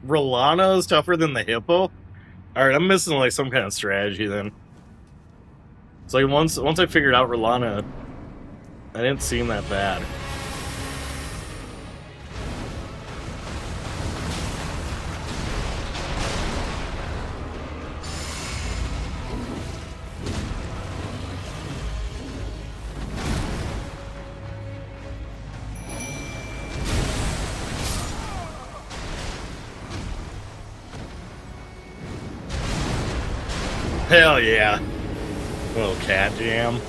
Rolana is tougher than the hippo? Alright, I'm missing like some kind of strategy then. It's like once I figured out Rolana, I didn't seem that bad. Hell yeah. Little cat jam.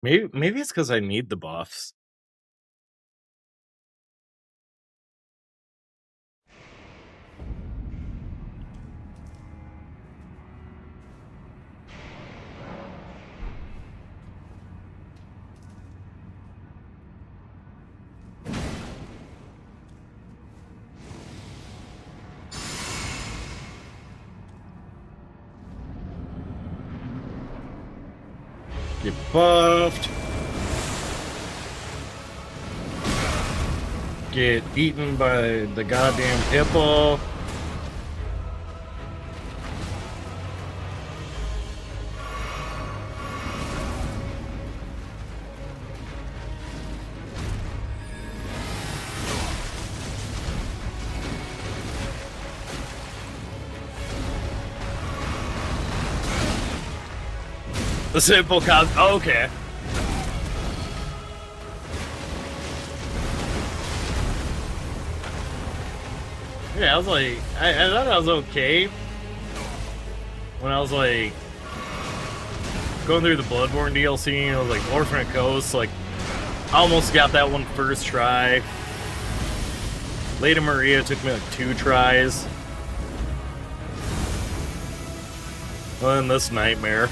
Maybe it's because I need the buffs. Get buffed. Get eaten by the goddamn hippo. The simple cause. Oh, okay. Yeah, I was like, I thought I was okay when I was like going through the Bloodborne DLC. And I was like Orphan Coast, like I almost got that one first try. Lady Maria took me like 2 tries. And then this nightmare.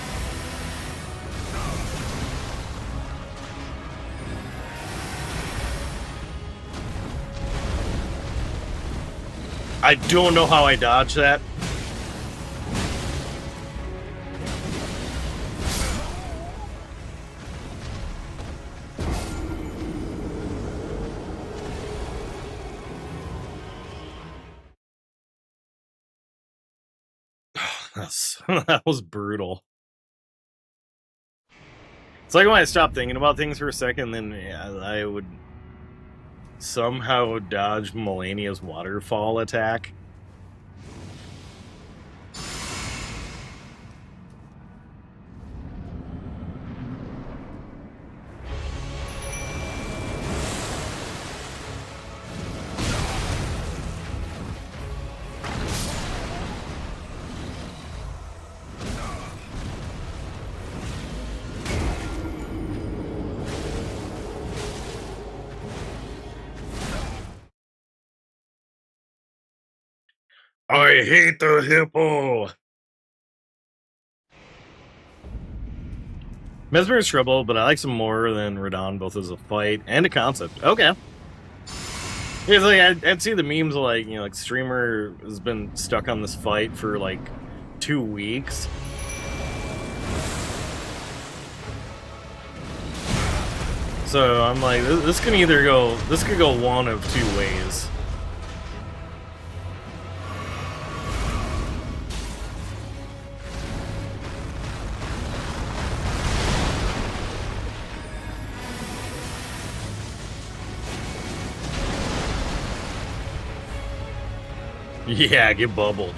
I don't know how I dodged that. That was brutal. It's like when I stopped thinking about things for a second, then yeah, I would somehow dodge Melania's waterfall attack. I hate the hippo. Mesmer is trouble, but I like some more than Radon, both as a fight and a concept. Okay. It's like I'd see the memes like, you know, like streamer has been stuck on this fight for like 2 weeks. So I'm like, this can either go, this could go one of two ways. Yeah, get bubbled.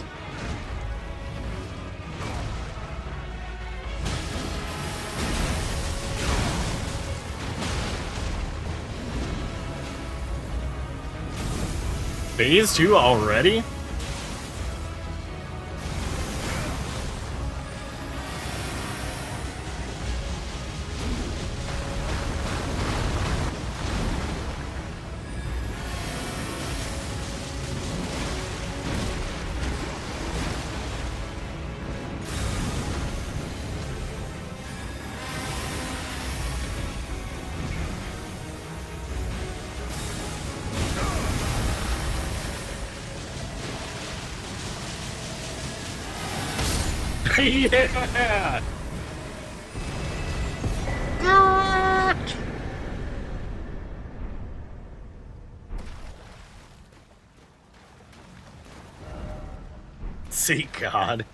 Phase 2 already? Yeah! See God.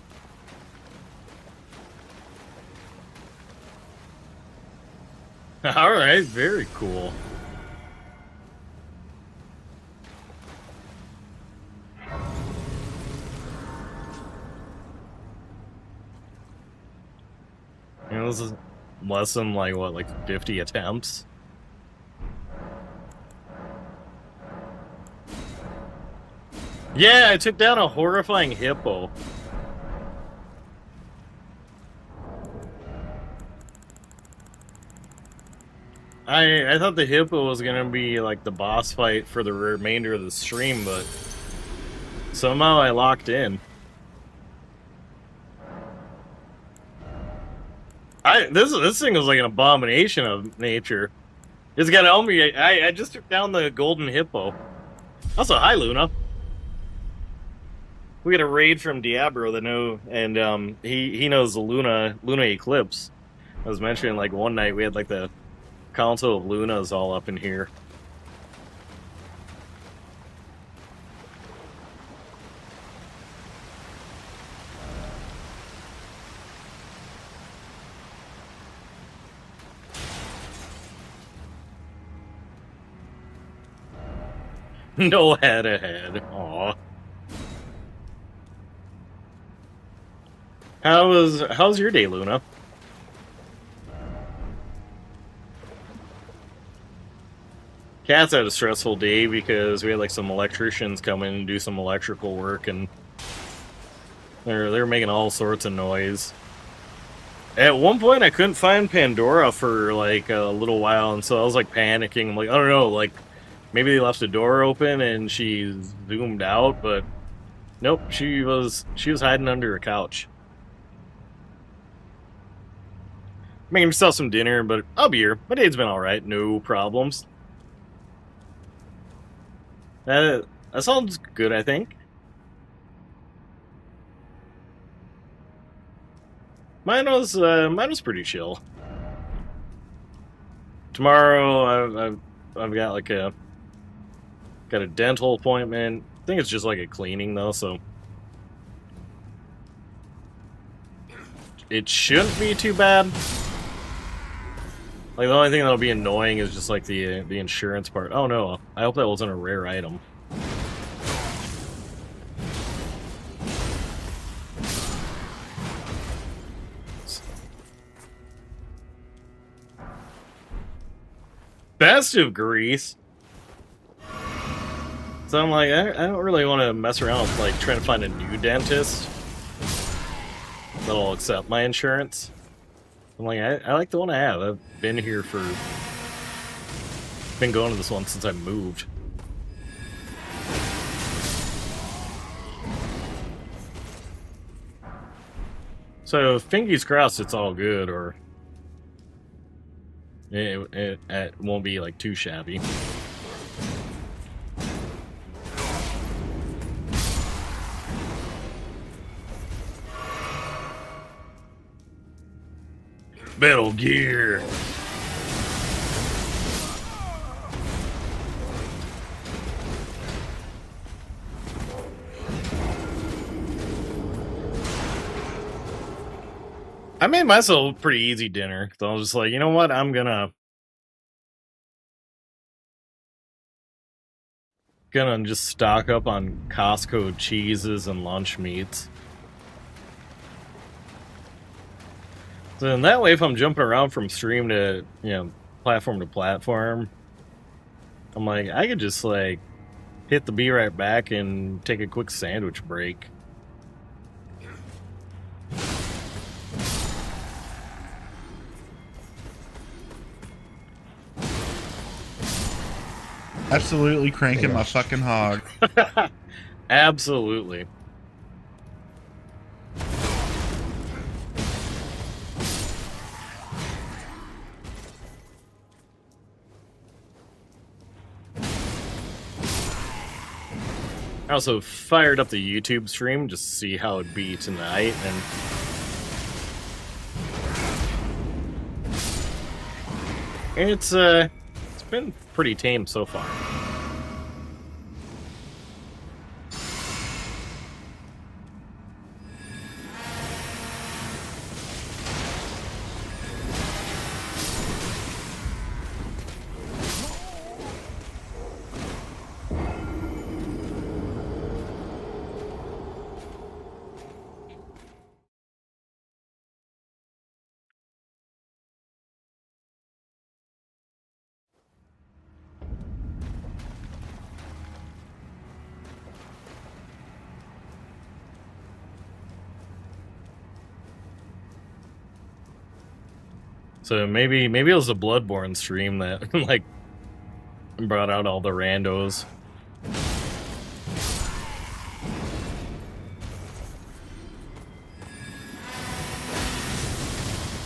Alright, very cool. You know, this is less than like what, like 50 attempts? Yeah, I took down a horrifying hippo. I thought the hippo was gonna be like the boss fight for the remainder of the stream, but somehow I locked in. This thing was like an abomination of nature. It's gotta help me. I just took down the golden hippo. Also, hi Luna. We got a raid from Diablo that know, and he knows the Luna eclipse. I was mentioning like one night we had like the Council of Lunas all up in here. No head ahead. Aw. How's your day, Luna? Cat's had a stressful day because we had like some electricians come in and do some electrical work, and they're making all sorts of noise. At one point, I couldn't find Pandora for like a little while, and so I was like panicking. I'm like, I don't know, like maybe they left the door open and she zoomed out, but nope, she was hiding under a couch. Making myself some dinner, but I'll be here. My day's been all right, no problems. That sounds good, I think. Mine was pretty chill. Tomorrow, I've got like a dental appointment. I think it's just like a cleaning though, so it shouldn't be too bad. Like, the only thing that'll be annoying is just, like, the insurance part. Oh, no. I hope that wasn't a rare item. Best of Greece. So I'm like, I don't really want to mess around with, like, trying to find a new dentist that'll accept my insurance. I'm like, I like the one I have. I've been here for... been going to this one since I moved. So fingers crossed it's all good, or it won't be like too shabby. Metal Gear. I made myself a pretty easy dinner. So I was just like, you know what? I'm gonna just stock up on Costco cheeses and lunch meats. So then that way, if I'm jumping around from stream to, platform to platform, I'm like, I could just like hit the be right back and take a quick sandwich break. Absolutely cranking my fucking hog. Absolutely. I also fired up the YouTube stream just to see how it'd be tonight, and it's been pretty tame so far. So maybe it was a Bloodborne stream that like brought out all the randos.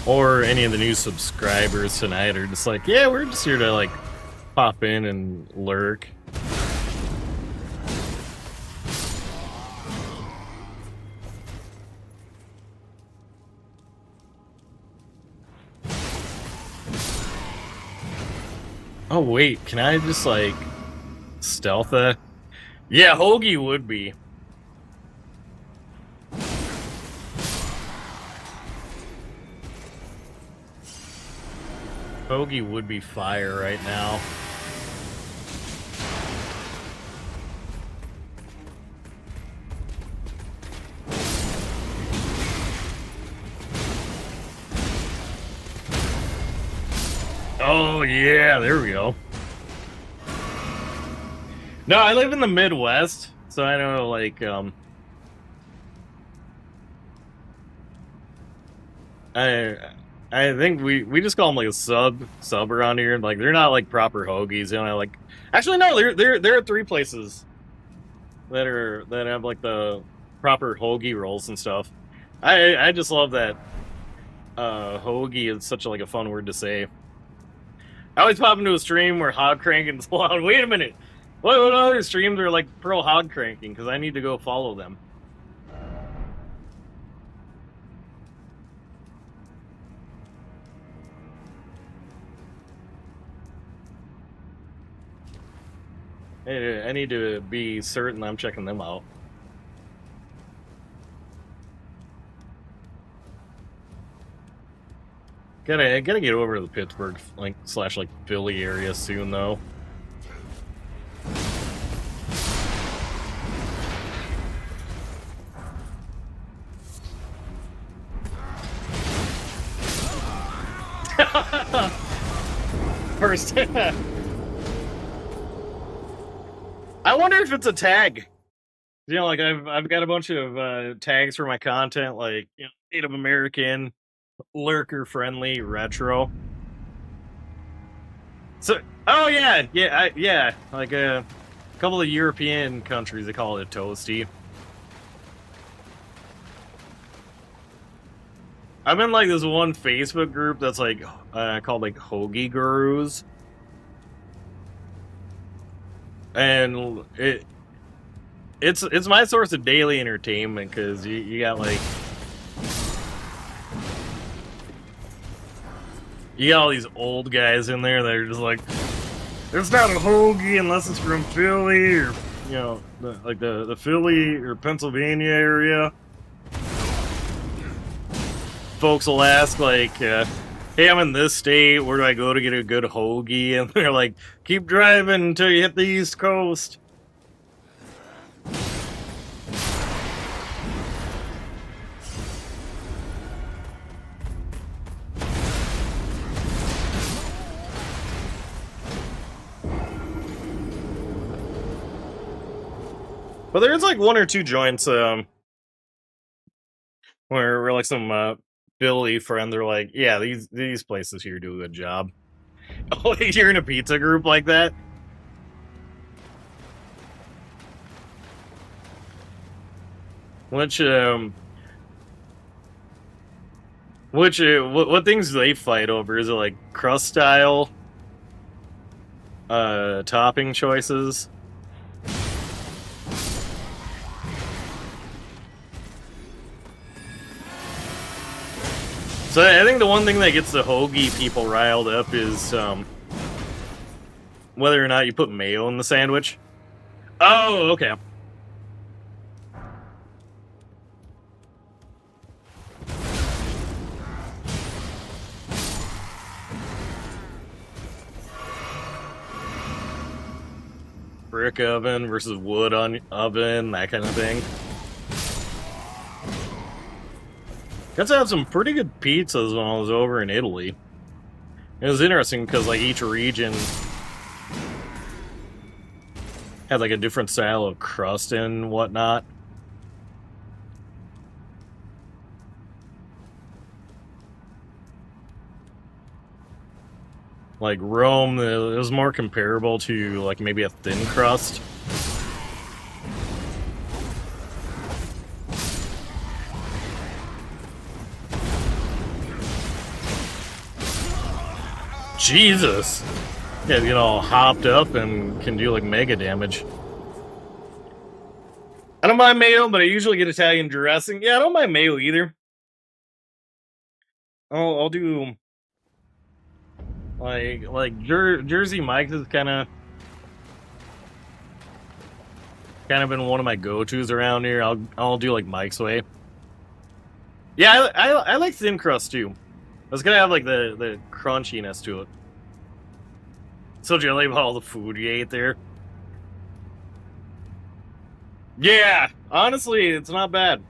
Or any of the new subscribers tonight are just like, yeah, we're just here to like pop in and lurk. Oh wait, can I just like stealth a? Yeah, Hoagie would be. Hoagie would be fire right now. Oh yeah, there we go. No, I live in the Midwest, so I know like I think we just call them like a sub around here. Like they're not like proper hoagies, like actually no, there are 3 places that have like the proper hoagie rolls and stuff. I just love that hoagie is such like a fun word to say. I always pop into a stream where hog cranking is loud. Wait a minute. What other streams are like pro hog cranking? Because I need to go follow them. I need to be certain I'm checking them out. Gotta get over to the Pittsburgh / Philly area soon though. First, I wonder if it's a tag. Like I've got a bunch of tags for my content, like Native American, lurker friendly, retro. So, oh yeah, like a couple of European countries they call it toasty. I'm in like this one Facebook group that's like called like Hoagie Gurus, and it's my source of daily entertainment because you got like you got all these old guys in there that are just like, it's not a hoagie unless it's from Philly or you know the Philly or Pennsylvania area. Folks will ask like, hey, I'm in this state, where do I go to get a good hoagie? And they're like, keep driving until you hit the East Coast. But there's like one or two joints where like some Billy friends are like, yeah, these places here do a good job. Oh, you're in a pizza group like that? What things do they fight over? Is it like crust style topping choices? So I think the one thing that gets the hoagie people riled up is whether or not you put mayo in the sandwich. Oh, okay. Brick oven versus wood oven, that kind of thing. Got to have some pretty good pizzas when I was over in Italy. It was interesting because like each region had like a different style of crust and whatnot. Like Rome, it was more comparable to like maybe a thin crust. Jesus! Yeah, get all hopped up and can do like mega damage. I don't mind mayo, but I usually get Italian dressing. Yeah, I don't mind mayo either. I'll do like Jersey Mike's is kind of been one of my go-tos around here. I'll do like Mike's way. Yeah, I like thin crust too. It's gonna have like the crunchiness to it. So jelly about all the food you ate there. Yeah, honestly, it's not bad.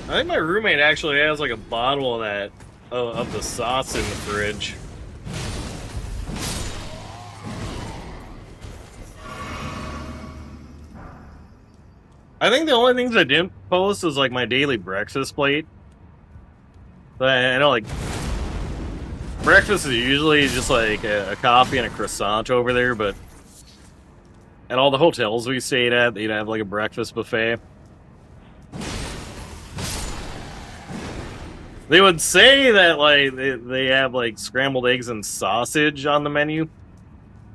I think my roommate actually has like a bottle of that of the sauce in the fridge. I think the only things I didn't post is like my daily breakfast plate. But I know like breakfast is usually just like a coffee and a croissant over there, but at all the hotels we stayed at, they'd have like a breakfast buffet. They would say that like they have like scrambled eggs and sausage on the menu,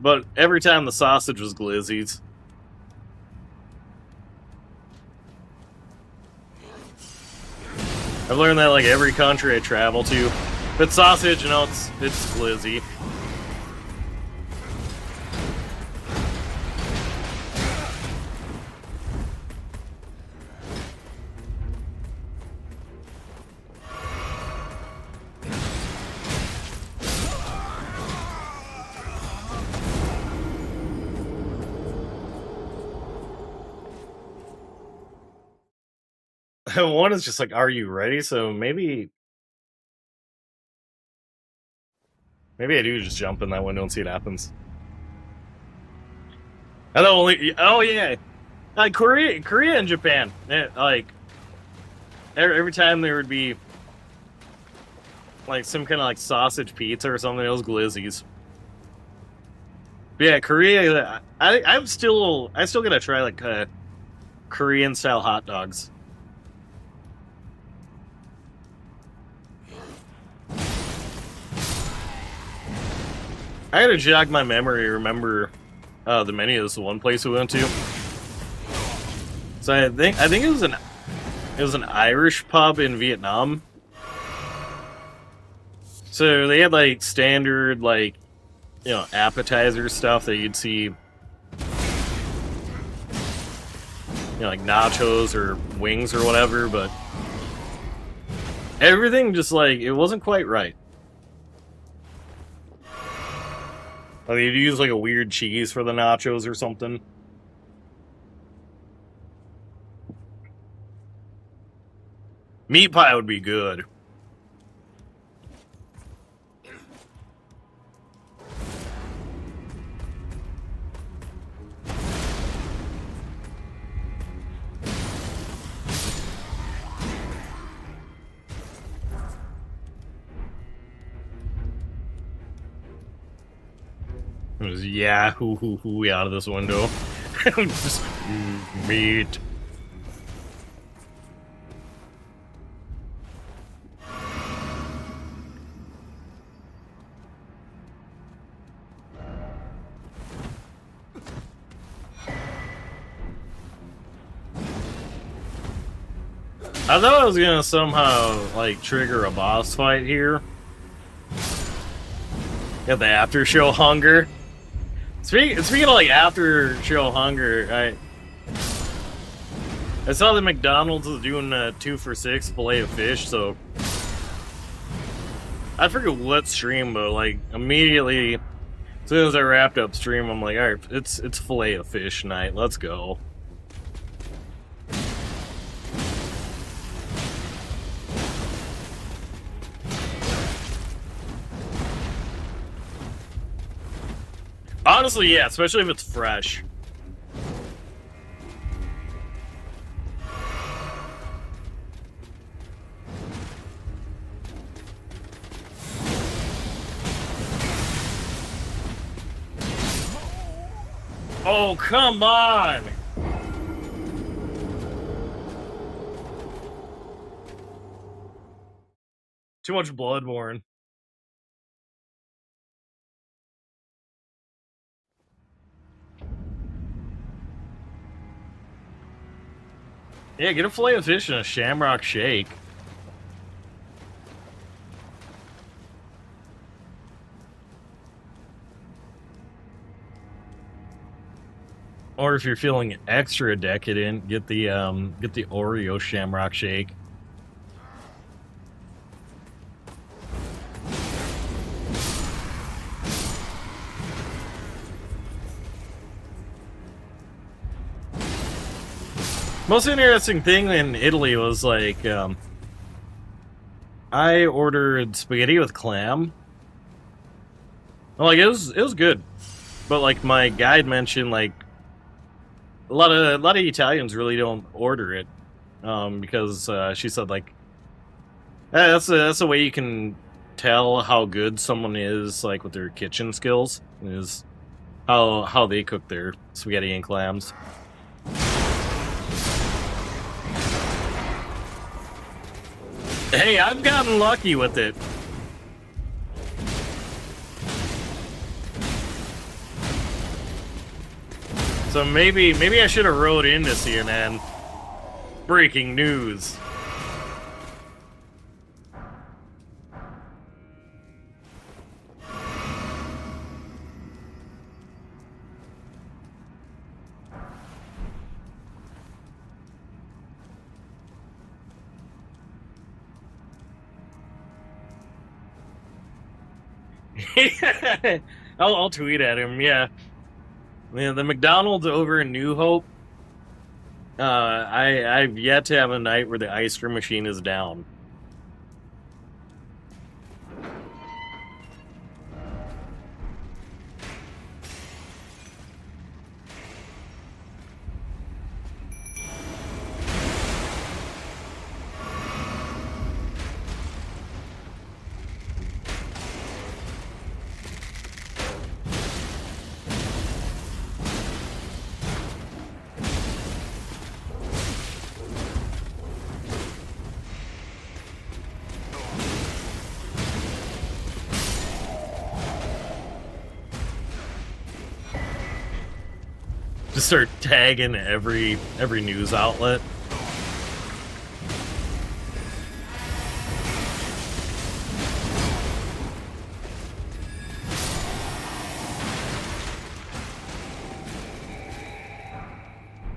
but every time the sausage was glizzies. I've learned that like every country I travel to, if it's sausage, you know, it's glizzy. One is just like, are you ready? So maybe I do just jump in that window and see what happens. I don't only, oh yeah, like Korea and Japan, like every time there would be like some kind of like sausage pizza or something, those glizzies. But yeah, Korea, I still gotta try like Korean style hot dogs. I gotta jog my memory. Remember the menu is the one place we went to. So I think it was an Irish pub in Vietnam. So they had like standard like appetizer stuff that you'd see, like nachos or wings or whatever, but everything just like it wasn't quite right. Like they'd use like a weird cheese for the nachos or something. Meat pie would be good. It was hoo out of this window. Just meat. I thought I was gonna somehow like trigger a boss fight here. Got the after show hunger. Speaking of like after show hunger, I saw that McDonald's was doing a 2 for $6 fillet of fish, so I forget what stream, but like immediately as soon as I wrapped up stream, I'm like, alright, it's fillet of fish night, let's go. Honestly, yeah, especially if it's fresh. Oh, come on! Too much bloodborne. Yeah, get a fillet of fish and a shamrock shake. Or if you're feeling extra decadent, get the Oreo shamrock shake. Most interesting thing in Italy was like, I ordered spaghetti with clam. Like it was good, but like my guide mentioned, like a lot of Italians really don't order it, because she said like that's a way you can tell how good someone is like with their kitchen skills is how they cook their spaghetti and clams. Hey, I've gotten lucky with it. So maybe I should have wrote into CNN. Breaking news. I'll tweet at him, yeah. The McDonald's over in New Hope, I've yet to have a night where the ice cream machine is down. Just start tagging every news outlet.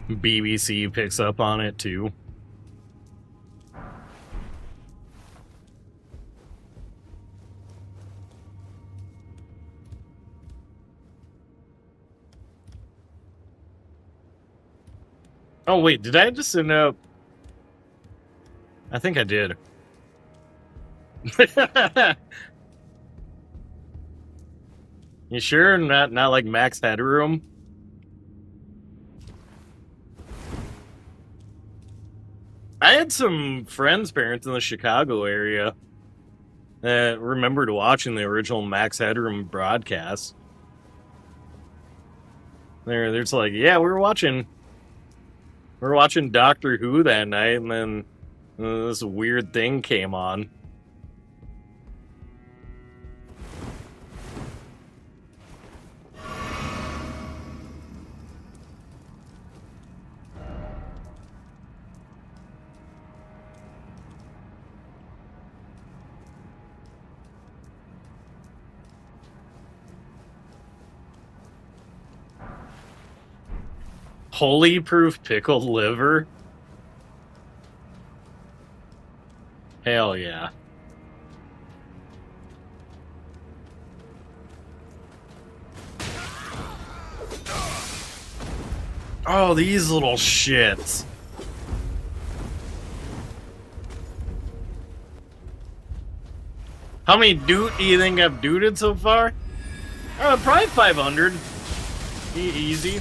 BBC picks up on it too. Oh wait, did I just end up? I think I did. You sure? Not like max headroom? I had some friends' parents in the Chicago area that remembered watching the original Max Headroom broadcast. They're just like, yeah, we were watching Doctor Who that night, and then this weird thing came on. Holy proof pickled liver? Hell yeah. Oh, these little shits. How many doot do you think I've dooted so far? Probably 500. Easy.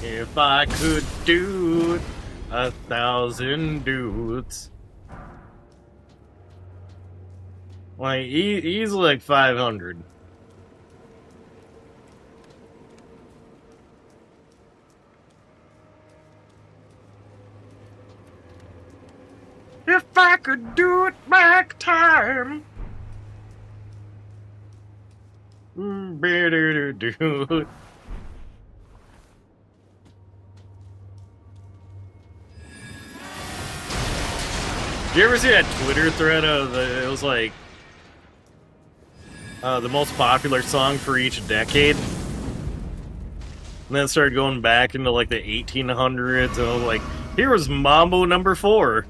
If I could do 1,000 dudes. Like, easily like 500. If I could do it back time. Better do. Did you ever see that Twitter thread of it was like the most popular song for each decade? And then it started going back into like the 1800s, and I was like, here was Mambo number 4.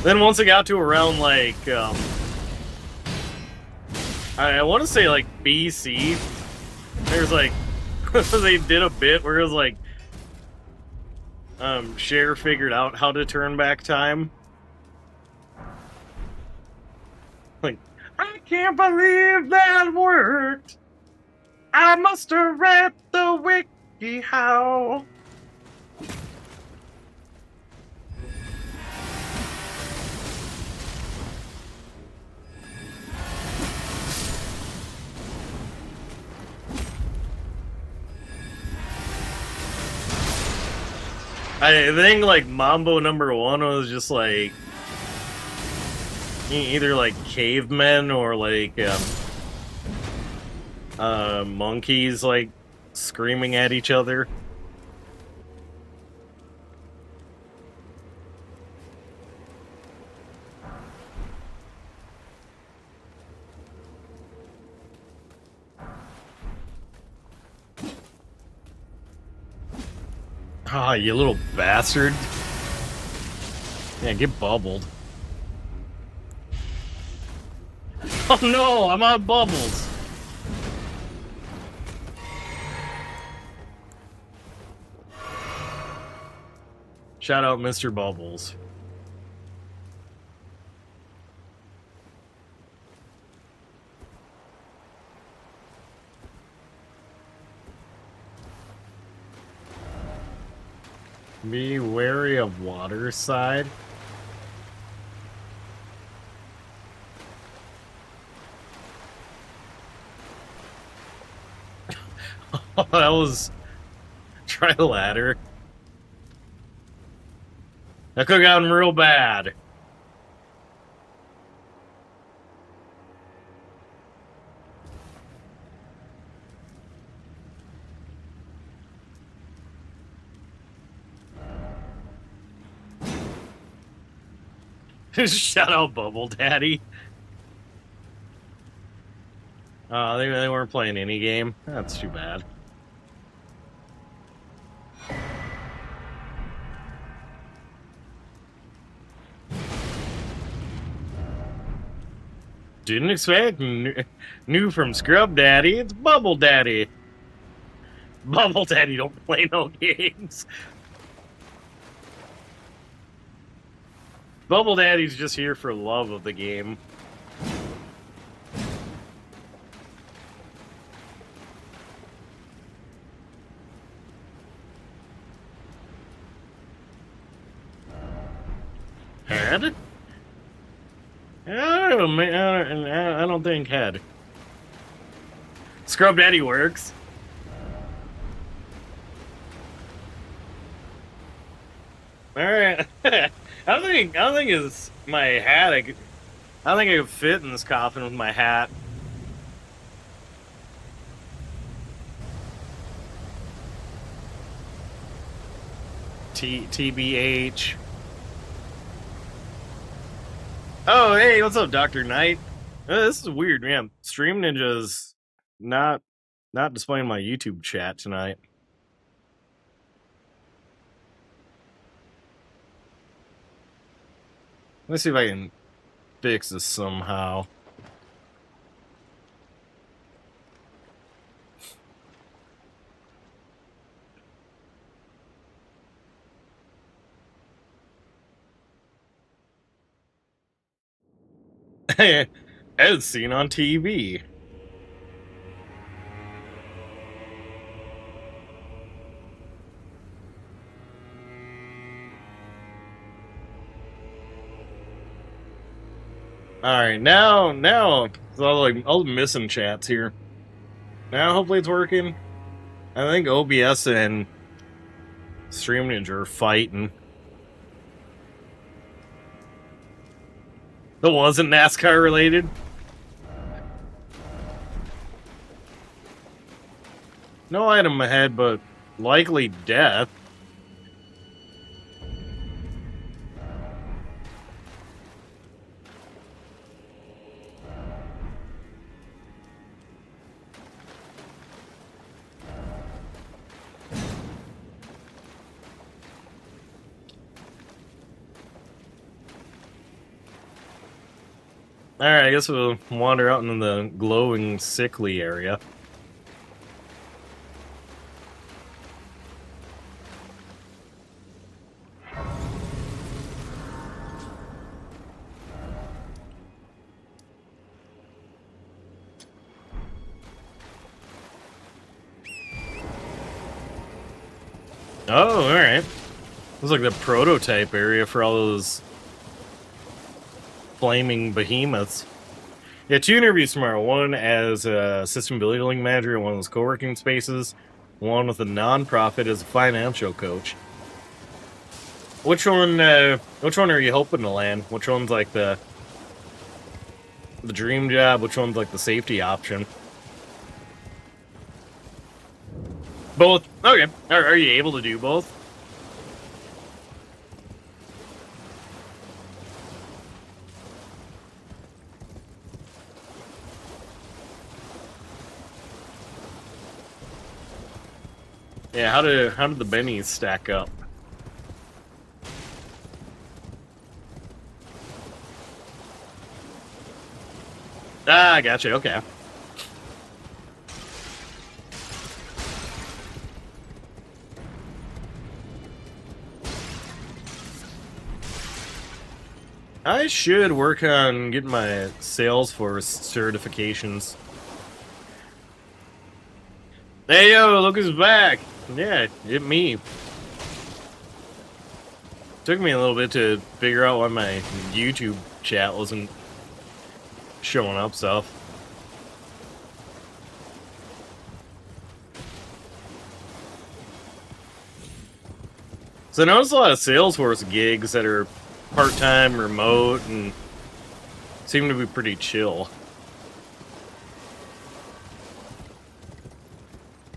Then once it got to around like, I want to say like BC, there's like, they did a bit where it was like, Cher figured out how to turn back time. Like, I can't believe that worked. I must have read the wiki how. I think like Mambo number 1 was just like either like cavemen or like monkeys like screaming at each other. Ah, you little bastard. Yeah, get bubbled. Oh no, I'm on bubbles. Shout out Mr. Bubbles. Be wary of water side. Oh, that was try the ladder. That could have gotten real bad. Shut out, Bubble Daddy. They weren't playing any game. That's too bad. Didn't expect new from Scrub Daddy. It's Bubble Daddy. Bubble Daddy don't play no games. Bubble Daddy's just here for love of the game. Head? I don't think head. Scrub Daddy works. All right. I don't think it's my hat. I don't think I could fit in this coffin with my hat. TBH. Oh, hey, what's up, Dr. Knight? This is weird, man. Stream Ninja's not displaying my YouTube chat tonight. Let's see if I can fix this somehow. As seen on TV. Alright, now, all the missing chats here. Now, hopefully it's working. I think OBS and Stream Ninja are fighting. That wasn't NASCAR related. No item ahead, but likely death. Alright, I guess we'll wander out into the glowing, sickly area. Oh, alright. Looks like the prototype area for all those flaming behemoths. Yeah, 2 interviews tomorrow. One as a system building manager in one of those co-working spaces. One with a non-profit as a financial coach. Which one are you hoping to land? Which one's like the dream job? Which one's like the safety option? Both? Okay. Are you able to do both? Yeah, how did the bennies stack up? Ah, gotcha, okay. I should work on getting my Salesforce certifications. Hey yo, look who's back! Yeah, it me. Took me a little bit to figure out why my YouTube chat wasn't showing up stuff. So I noticed a lot of Salesforce gigs that are part-time, remote, and seem to be pretty chill.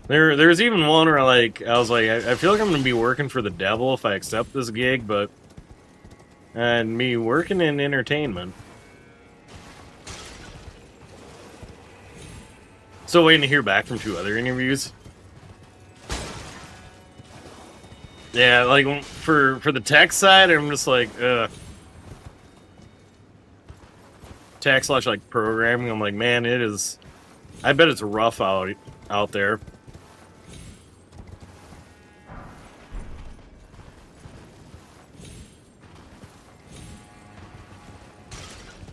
There's even one where I was like, I feel like I'm gonna be working for the devil if I accept this gig, but And me working in entertainment. Still waiting to hear back from 2 other interviews. Yeah, like for the tech side, I'm just like, tech / like programming. I'm like, man, it is. I bet it's rough out there.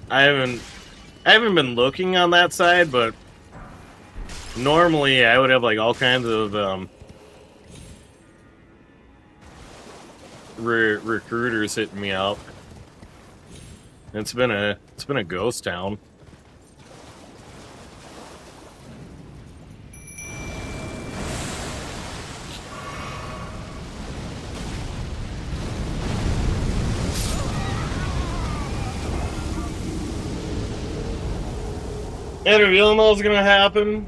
I haven't been looking on that side, but normally I would have like all kinds of recruiters hitting me up. It's been a ghost town. And revealing what's gonna happen.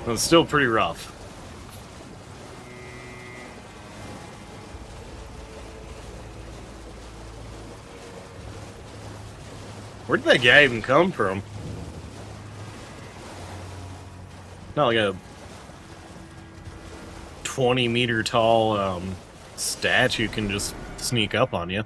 It's still pretty rough. Where did that guy even come from? Not like a 20-meter tall statue can just sneak up on you.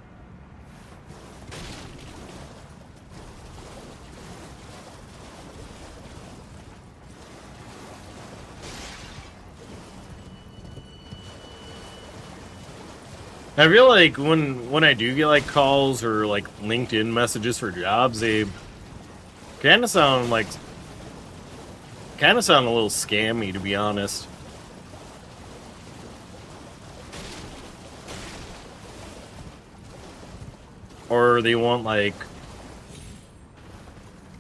I feel like when I do get like calls or like LinkedIn messages for jobs, they kind of sound a little scammy, to be honest. Or they want like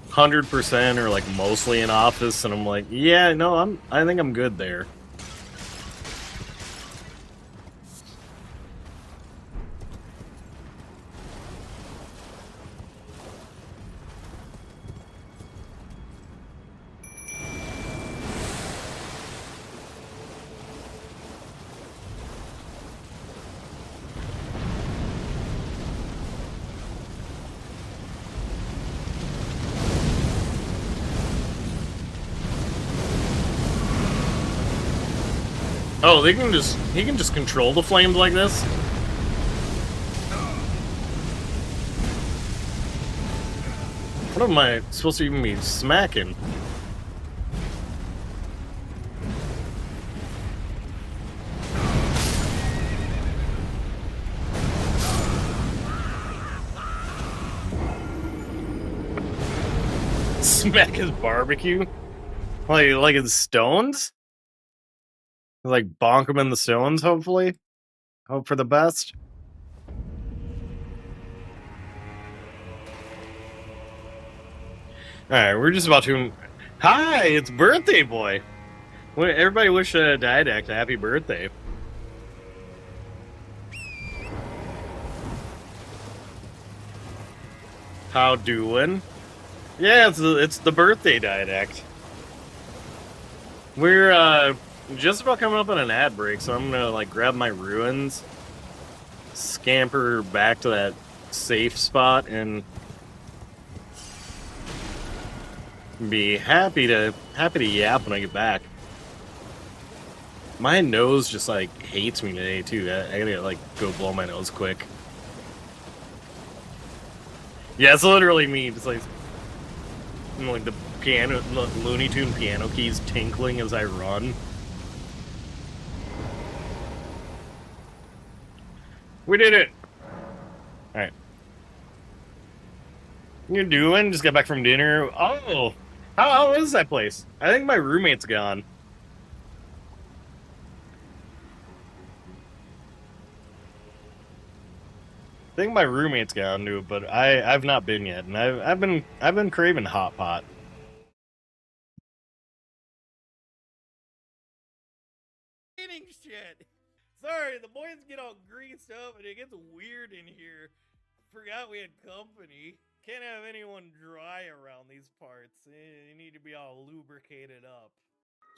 100% or like mostly in office, and I'm like, yeah, no, I think I'm good there. Oh, he can just control the flames like this? What am I supposed to even be smacking? Smack his barbecue? Like his stones? Like bonk him in the stones, hopefully? Hope for the best? Alright, we're just about to... Hi, it's birthday boy! Everybody wish Didact a happy birthday. How doing? Yeah, it's the birthday Didact. We're just about coming up on an ad break, so I'm gonna like grab my ruins, scamper back to that safe spot, and be happy to yap when I get back. My nose just like hates me today too. I gotta like go blow my nose quick. Yeah, it's literally me. Just like the piano, Looney Tune piano keys tinkling as I run. We did it! Alright. You doing? Just got back from dinner. Oh! How is that place? I think my roommate's gone. I think my roommate's gone too, but I've not been yet, and I've been craving hot pot. Eating shit. Sorry, the boys get all greased up and it gets weird in here. Forgot we had company. Can't have anyone dry around these parts. You need to be all lubricated up.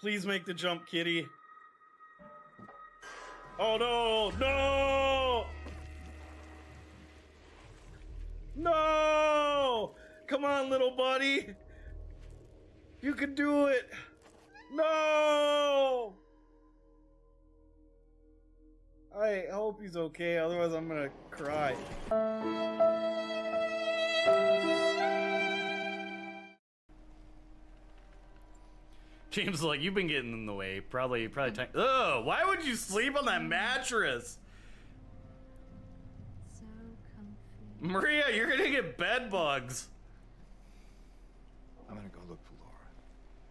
Please make the jump, kitty. Oh no! No! No! Come on, little buddy. You can do it. No! I hope he's okay, otherwise I'm gonna cry. James is like, you've been getting in the way. Probably time. Ugh, why would you sleep on that mattress? So comfy. Maria, you're gonna get bed bugs. I'm gonna go look for Laura.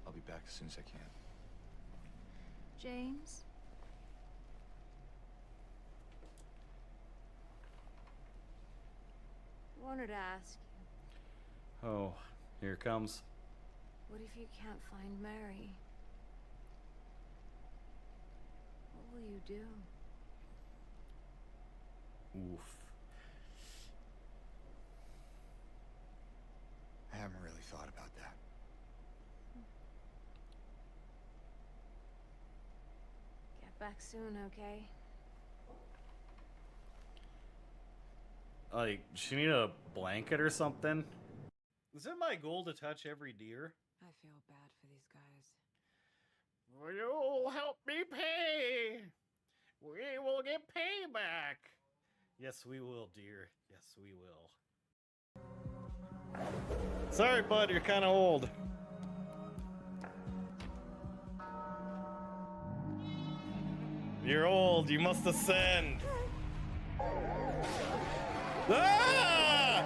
I'll be back as soon as I can. James? Wanted to ask you, Oh, here it comes. what if you can't find Mary? What will you do? Oof. I haven't really thought about that. Get back soon, okay? Like, does she need a blanket or something? Is it my goal to touch every deer? I feel bad for these guys. You'll help me pay. We will get payback. Yes, we will, dear. Yes, we will. Sorry, bud, you're kind of old. You're old, you must ascend. Ah!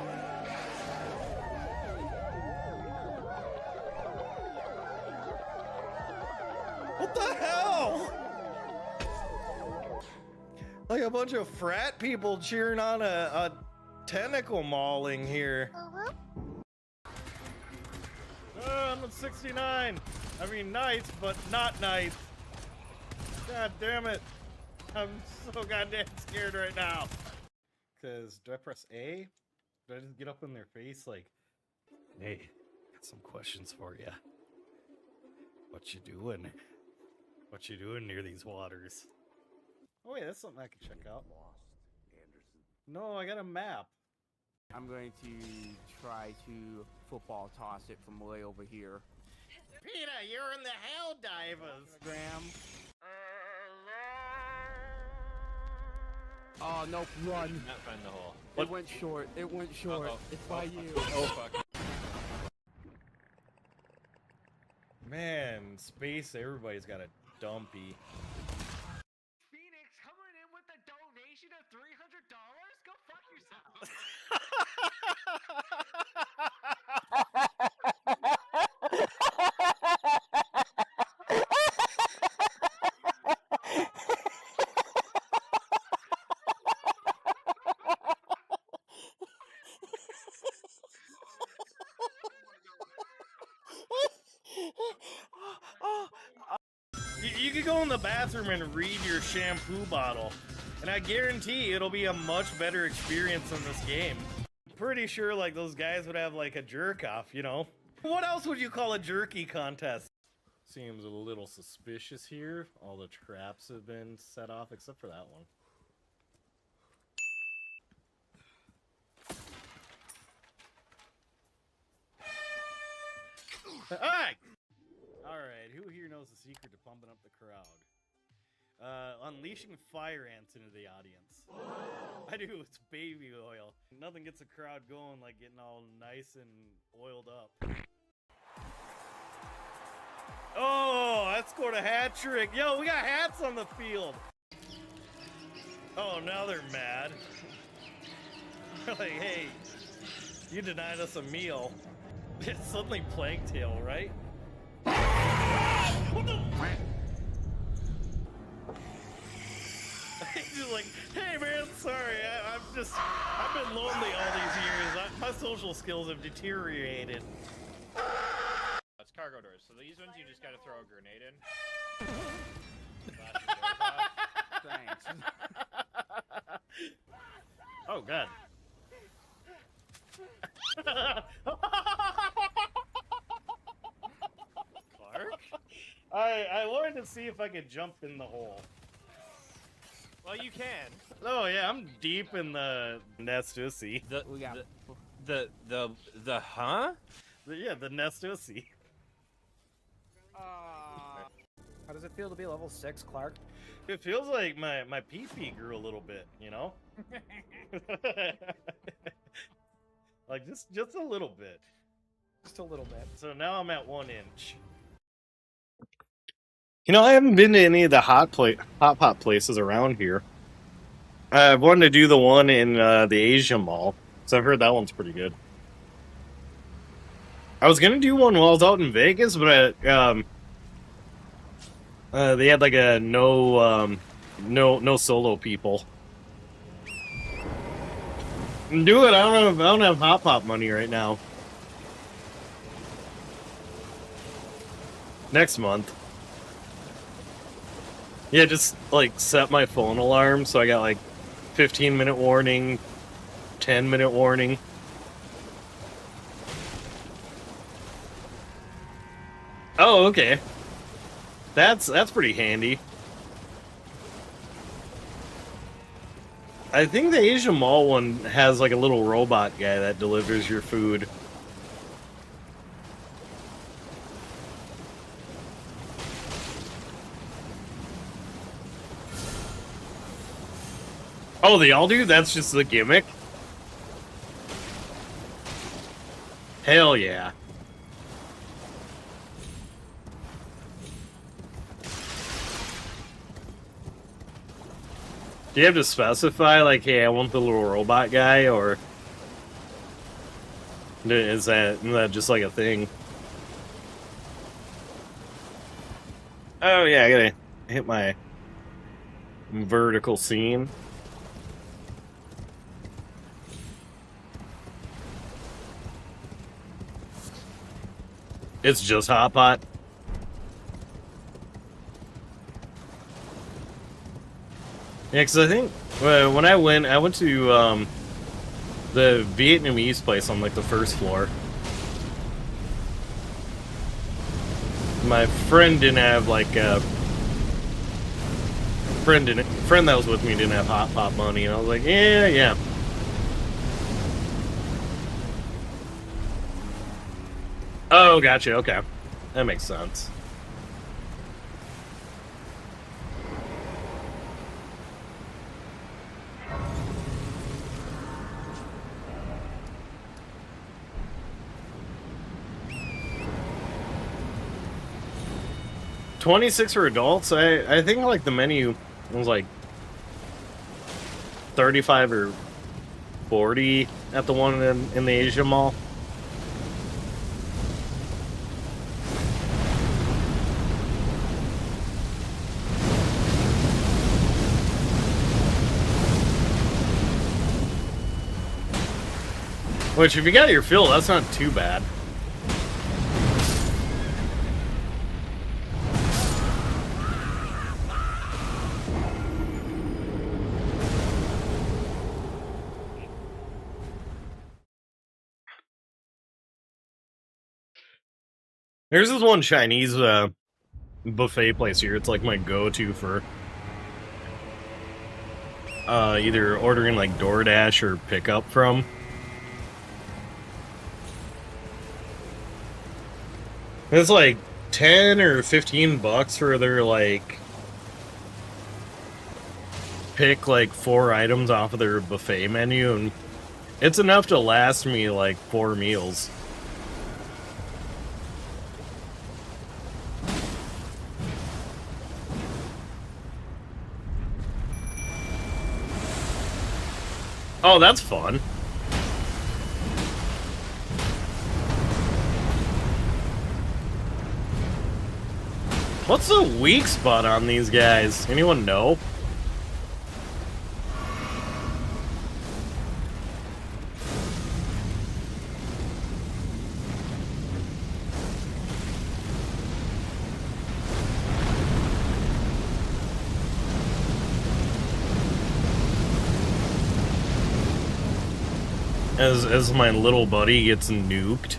What the hell? Like a bunch of frat people cheering on a tentacle mauling here. I'm at 69. I mean, nice, but not nice. God damn it. I'm so goddamn scared right now. Because, do I press A? Do I just get up in their face like, hey, got some questions for you. What you doing? What you doing near these waters? Oh wait, that's something I can check out. No, I got a map. I'm going to try to football toss it from way over here. Peter, you're in the Hell Divers. Graham. Oh, nope, run. Not find the hole. It went short. It went short. Uh-oh. It's by you. Oh fuck. Man, space, everybody's got a dumpy. Phoenix coming in with a donation of $300? Go fuck yourself. You could go in the bathroom and read your shampoo bottle, and I guarantee it'll be a much better experience in this game. Pretty sure like those guys would have like a jerk off, you know? What else would you call a jerky contest? Seems a little suspicious here. All the traps have been set off except for that one. Alright! Alright, who here knows the secret to pumping up the crowd? Unleashing fire ants into the audience. I do, it's baby oil. Nothing gets a crowd going like getting all nice and oiled up. Oh, I scored a hat trick. Yo, we got hats on the field. Oh, now they're mad. Like, hey, you denied us a meal. It's suddenly Plague Tale, right? What the? He's just like, hey man, sorry, I've been lonely all these years. My social skills have deteriorated. That's cargo doors. So these ones you just gotta throw a grenade in. Blast your doors off. Thanks. Oh god. Clark? I wanted to see if I could jump in the hole. Well, you can. Oh yeah, I'm deep in the Nestussy. We got The huh? Yeah, the Nestussy. How does it feel to be level 6, Clark? It feels like my pee-pee grew a little bit, you know? Like just a little bit. Just a little bit. So now I'm at 1 inch. You know, I haven't been to any of the hot pot places around here. I've wanted to do the one in the Asia Mall, so I've heard that one's pretty good. I was gonna do one while I was out in Vegas, but they had like a no solo people. Do it. I don't have hot pot money right now. Next month. Yeah, just like set my phone alarm so I got like 15-minute warning, 10-minute warning. Oh, okay. That's pretty handy. I think the Asia Mall one has like a little robot guy that delivers your food. Oh, they all do? That's just the gimmick? Hell yeah. Do you have to specify, like, hey, I want the little robot guy, or is that just like a thing? Oh yeah, I gotta hit my vertical scene. It's just hot pot. Yeah, because I think when I went to the Vietnamese place on like the first floor. My friend didn't have like friend that was with me didn't have hot pot money, and I was like, yeah. Oh, gotcha. Okay, that makes sense. $26 for adults. I think like the menu was like 35 or 40 at the one in the Asia Mall. Which, if you got your fill, that's not too bad. There's this one Chinese buffet place here. It's like my go-to for either ordering like DoorDash or pickup from. It's like 10 or 15 bucks for their like pick like 4 items off of their buffet menu, and it's enough to last me like 4 meals. Oh, that's fun. What's the weak spot on these guys? Anyone know? as my little buddy gets nuked.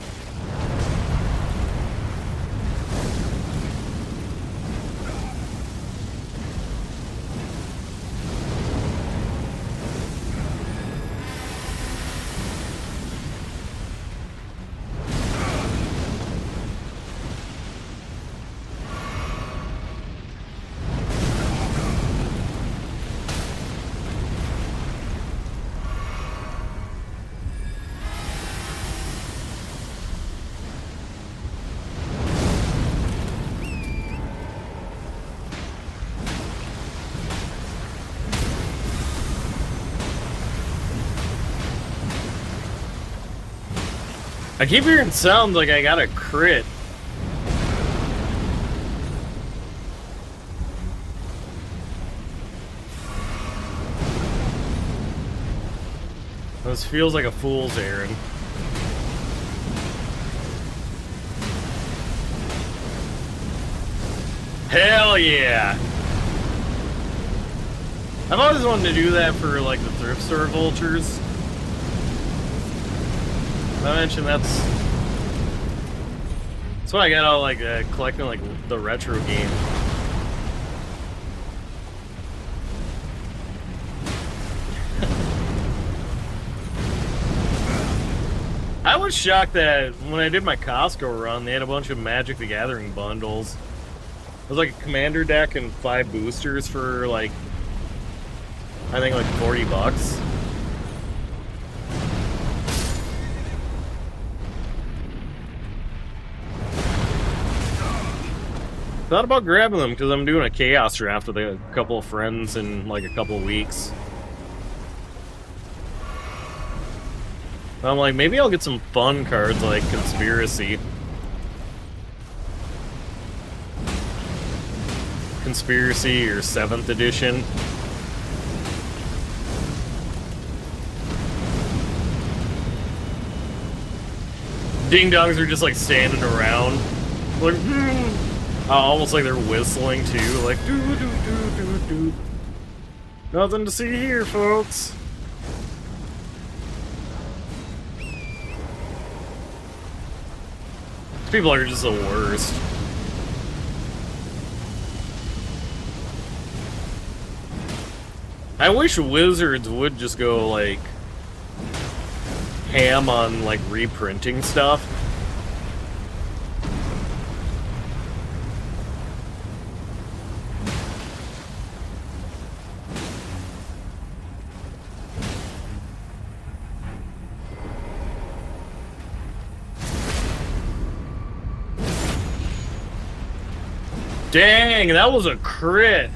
I keep hearing sounds like I got a crit. This feels like a fool's errand. Hell yeah! I've always wanted to do that for like the thrift store vultures. I mentioned that's why I got all like collecting like the retro game. I was shocked that when I did my Costco run, they had a bunch of Magic the Gathering bundles. It was like a commander deck and 5 boosters for like I think like $40. Thought about grabbing them because I'm doing a chaos draft with a couple of friends in like a couple of weeks. I'm like, maybe I'll get some fun cards like Conspiracy. Conspiracy or 7th edition. Ding dongs are just like standing around. Like, almost like they're whistling too, like doo doo doo doo doo. Nothing to see here, folks. People are just the worst. I wish Wizards would just go like ham on like reprinting stuff. Dang, that was a crit.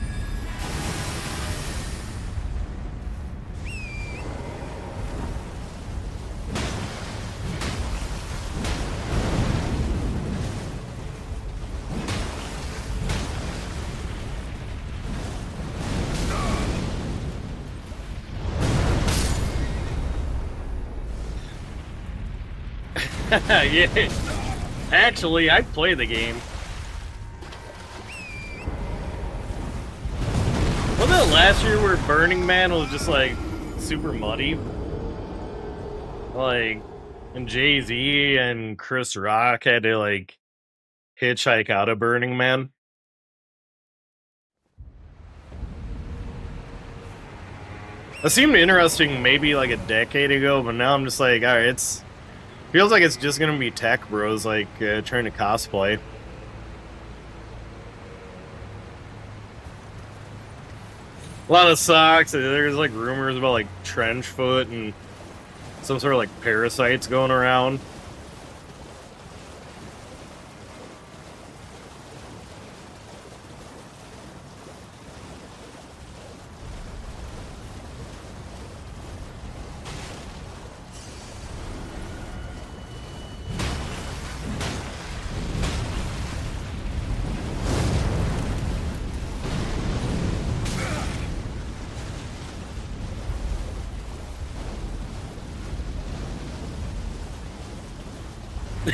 Yeah. Actually, I play the game. Wasn't it last year where Burning Man was just like super muddy? Like, and Jay-Z and Chris Rock had to like hitchhike out of Burning Man. It seemed interesting maybe like a decade ago, but now I'm just like, alright, it's feels like it's just gonna be tech bros like trying to cosplay. A lot of socks. There's like rumors about like trench foot and some sort of like parasites going around.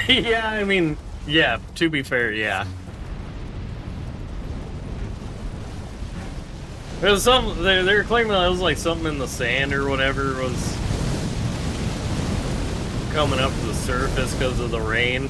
Yeah, I mean, yeah, to be fair, yeah. There was some, they were claiming that it was like something in the sand or whatever was coming up to the surface because of the rain.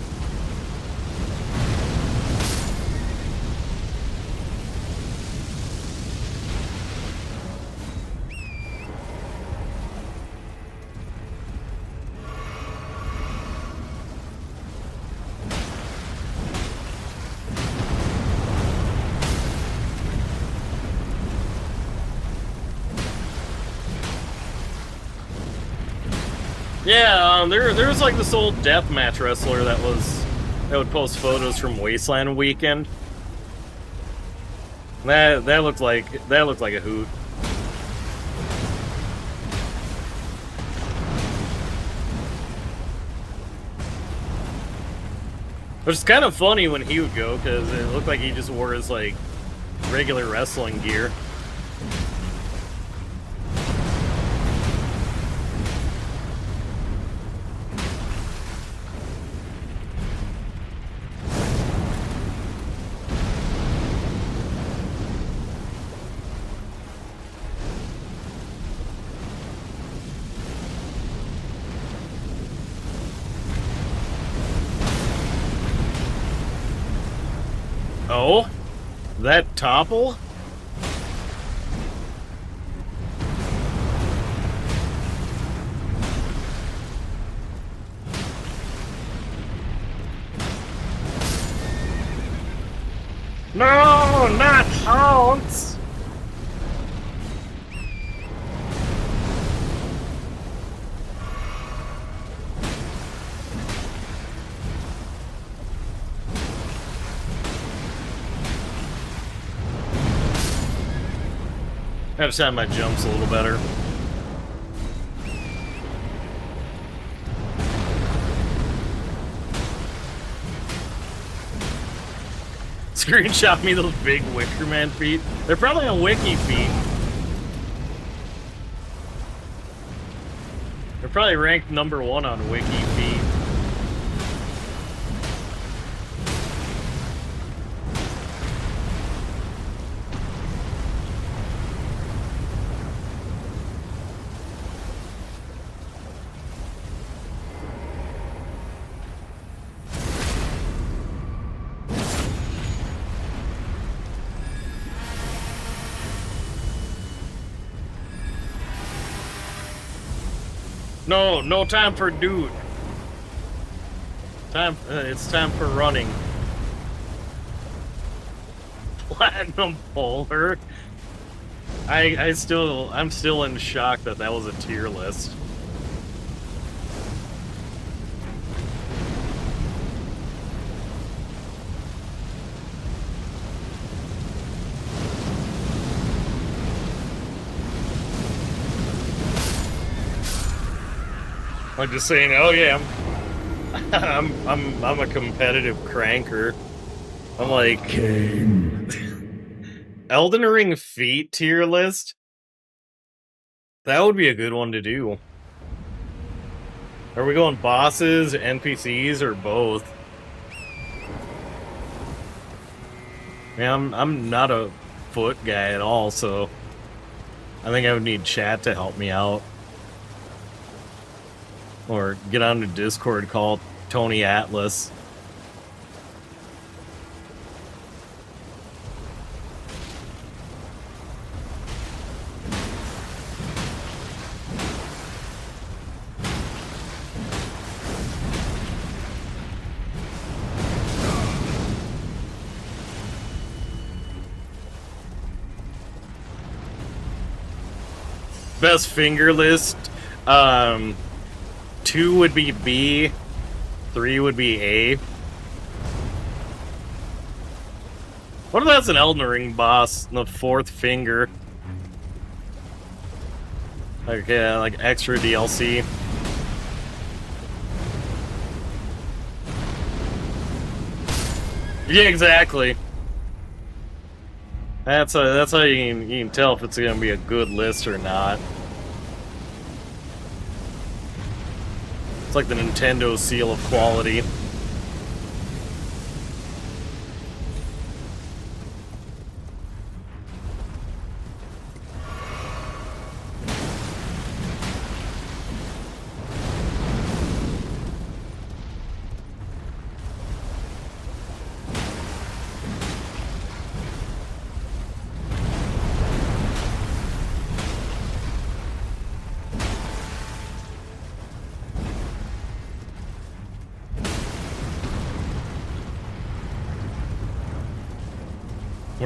Yeah, there was like this old deathmatch wrestler that would post photos from Wasteland Weekend. That looked like a hoot. Which is kind of funny when he would go, because it looked like he just wore his like regular wrestling gear. Oh? That topple? No, not haunts! I have to time my jumps a little better. Screenshot me those big Wickerman feet. They're probably on Wiki feet. They're probably ranked #1 on Wiki feet. No time for dude. It's time for running. Platinum Polar. I'm still in shock that was a tier list. I'm just saying, oh yeah, I'm a competitive cranker. I'm like Elden Ring feat tier list. That would be a good one to do. Are we going bosses, NPCs, or both? Man, I'm not a foot guy at all, so I think I would need chat to help me out. Or get on the Discord, call Tony Atlas. Best finger list. 2 would be B, 3 would be A. What if that's an Elden Ring boss, the 4th finger? Like, yeah, like extra DLC. Yeah, exactly. That's how you can tell if it's gonna be a good list or not. It's like the Nintendo seal of quality.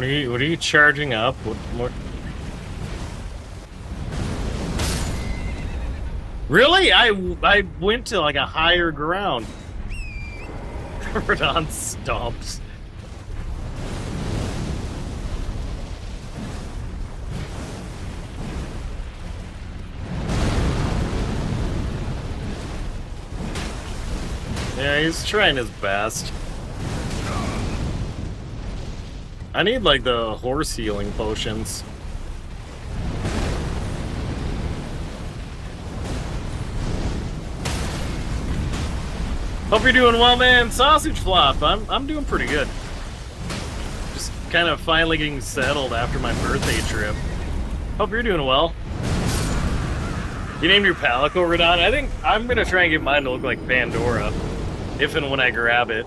What are you charging up? What? Really? I went to like a higher ground. Radon stomps. Yeah, he's trying his best. I need like the horse healing potions. Hope you're doing well, man. Sausage Flop. I'm doing pretty good. Just kind of finally getting settled after my birthday trip. Hope you're doing well. You named your Palico, Radon? I think I'm gonna try and get mine to look like Pandora, if and when I grab it.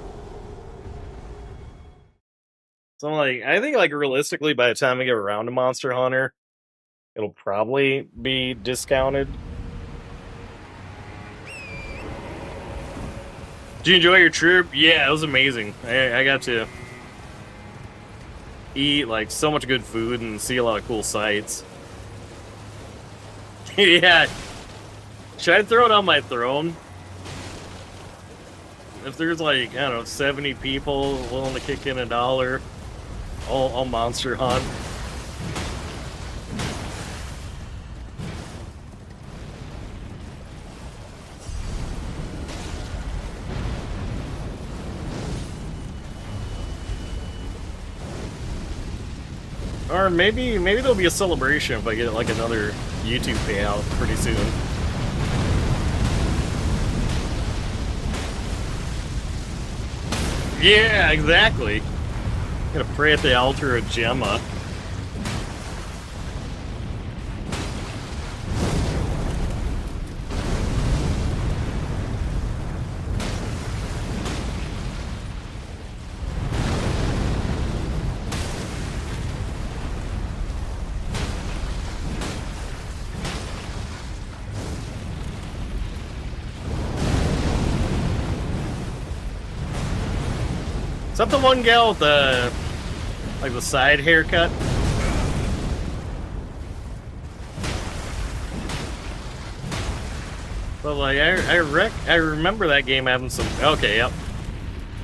So I think realistically, by the time I get around to Monster Hunter, it'll probably be discounted. Did you enjoy your trip? Yeah, it was amazing. I got to eat like so much good food and see a lot of cool sights. Yeah. Should I throw it on my throne? If there's like, I don't know, 70 people willing to kick in $1, I'll monster hunt. Or maybe there'll be a celebration if I get like another YouTube payout pretty soon. Yeah, exactly. Gonna pray at the altar of Gemma. Is that the one gal with the, like, the side haircut? But like, I remember that game having some. Okay, yep.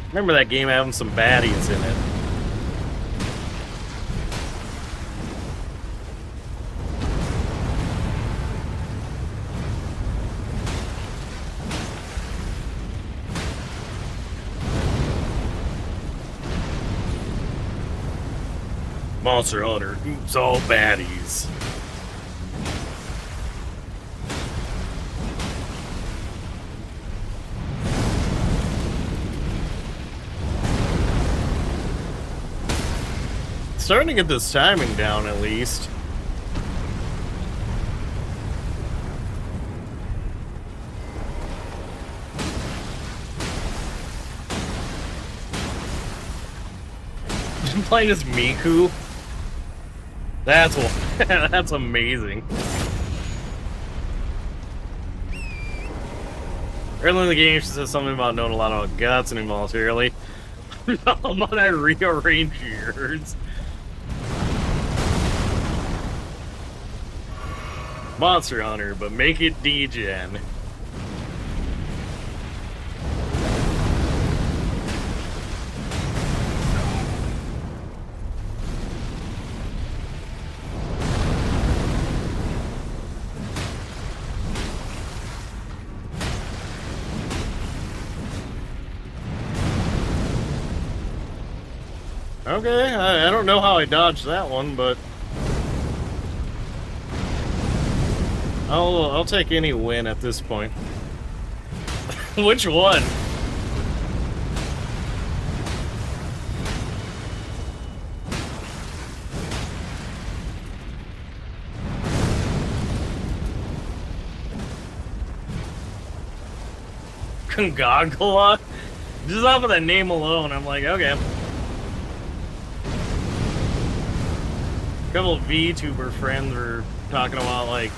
Remember that game having some baddies in it. Monster Hunter, oops, all baddies. Starting to get this timing down at least. Playing as Miku. That's that's amazing. Early in the game, she says something about knowing a lot about guts and involuntarily. How about I rearrange yours? Monster Hunter, but make it D-Gen. Okay, I don't know how I dodged that one, but I'll take any win at this point. Which one? Kongagala? Just off of that name alone, I'm like, okay. A couple of VTuber friends were talking about like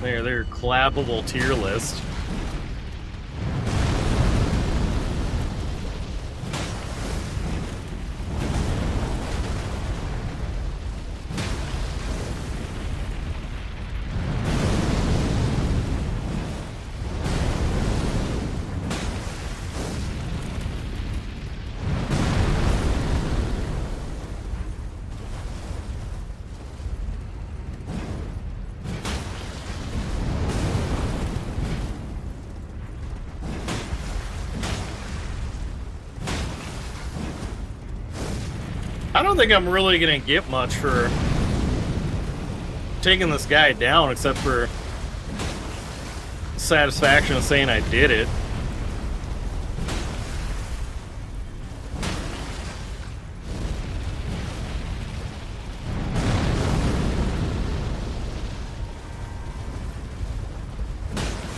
their clappable tier list. I don't think I'm really gonna get much for taking this guy down, except for satisfaction of saying I did it.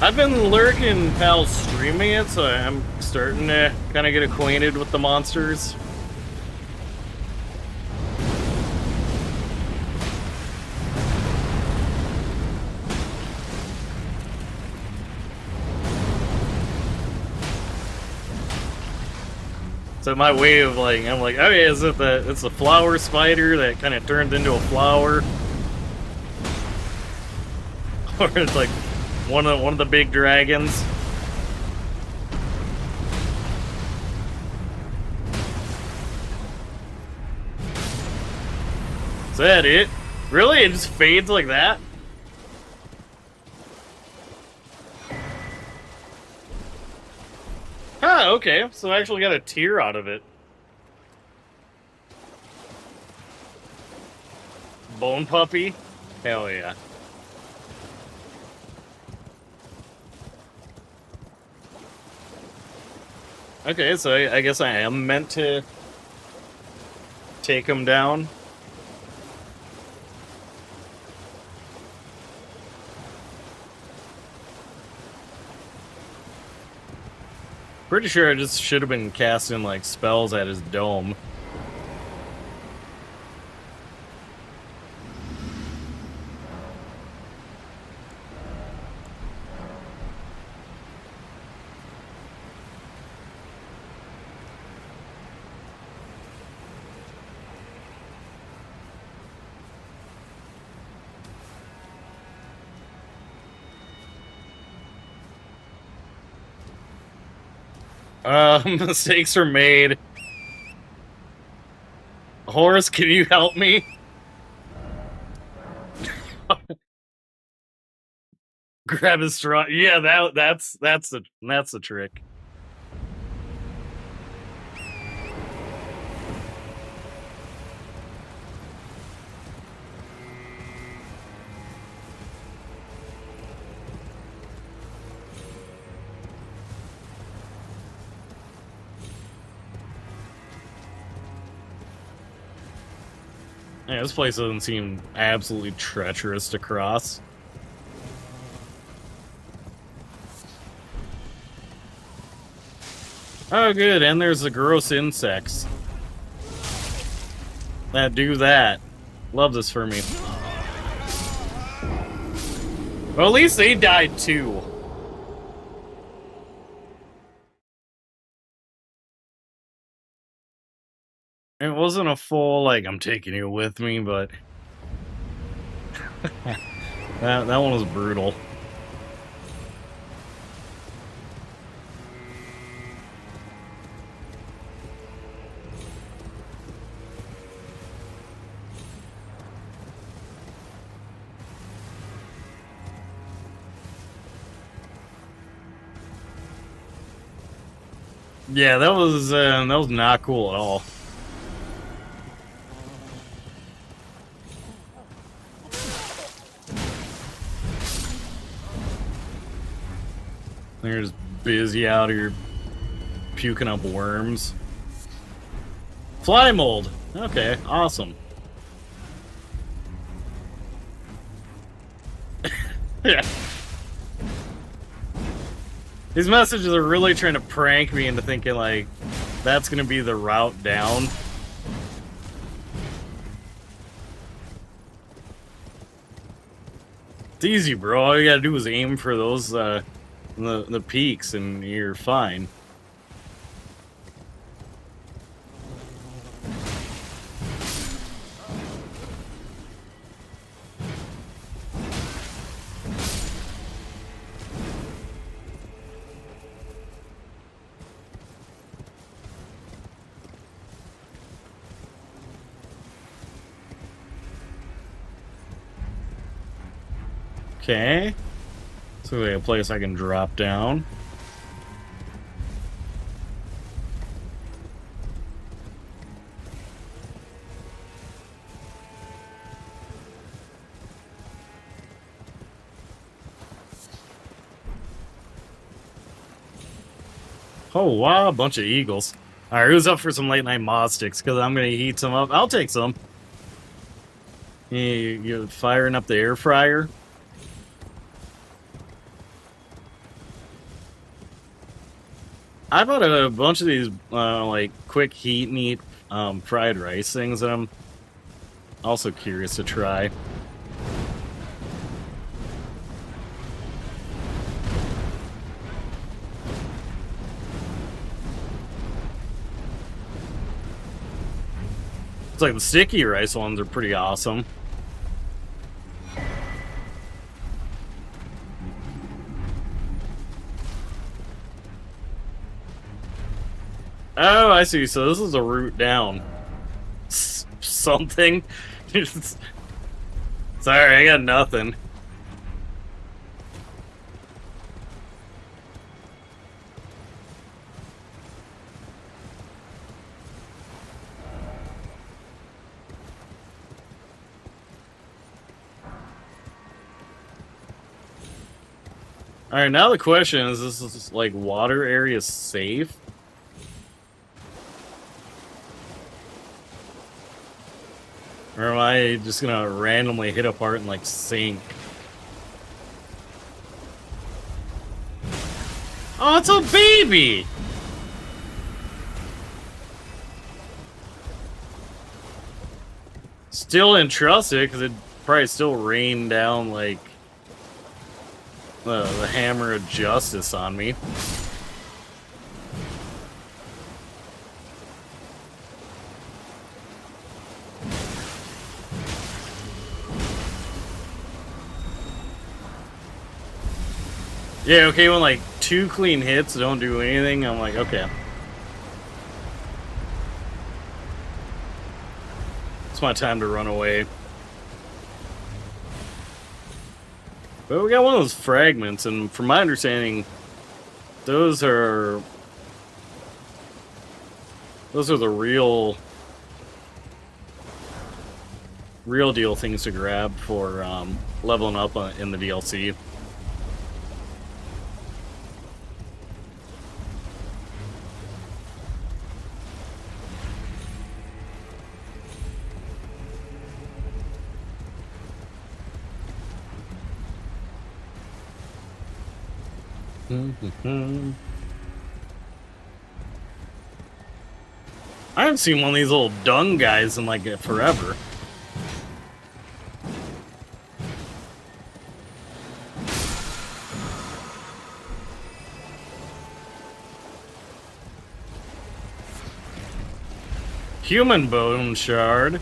I've been lurking pals streaming it, so I'm starting to kind of get acquainted with the monsters. So my way of like, I'm like, okay, is it it's a flower spider that kind of turned into a flower? Or it's like one of the big dragons. Is that it? Really? It just fades like that? Huh, okay. So I actually got a tear out of it. Bone puppy? Hell yeah. Okay, so I guess I am meant to take him down. Pretty sure I just should have been casting like spells at his dome. Mistakes are made. Horace, can you help me? Grab his straw. Yeah, that's the trick. Yeah, this place doesn't seem absolutely treacherous to cross. Oh, good, and there's the gross insects that do that. Love this for me. Well, at least they died too. It wasn't a full, like, I'm taking you with me, but that one was brutal. Yeah, that was not cool at all. They're just busy out here puking up worms. Fly mold. Okay, awesome. Yeah. These messages are really trying to prank me into thinking, like, that's gonna be the route down. It's easy, bro. All you gotta do is aim for those, the peaks, and you're fine. Okay. So like a place I can drop down. Oh, wow, a bunch of eagles. Alright, who's up for some late night mod sticks? Because I'm going to heat some up. I'll take some. You firing up the air fryer? I bought a bunch of these, like, quick heat and eat fried rice things that I'm also curious to try. It's like the sticky rice ones are pretty awesome. Oh, I see. So this is a route down. Something. Sorry, I got nothing. Alright, now the question is, this like water area safe? Or am I just gonna randomly hit a part and like sink? Oh, it's a baby! Still didn't trust it because it probably still rained down like the hammer of justice on me. Yeah, okay, when like 2 clean hits don't do anything, I'm like, okay. It's my time to run away. But we got one of those fragments, and from my understanding, those are the real deal things to grab for leveling up in the DLC. I haven't seen one of these little dung guys in like forever. Human bone shard.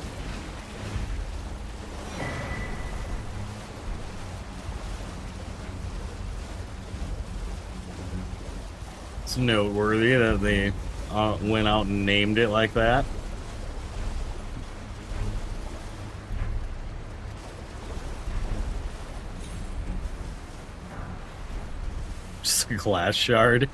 It's noteworthy that they went out and named it like that. Just a glass shard.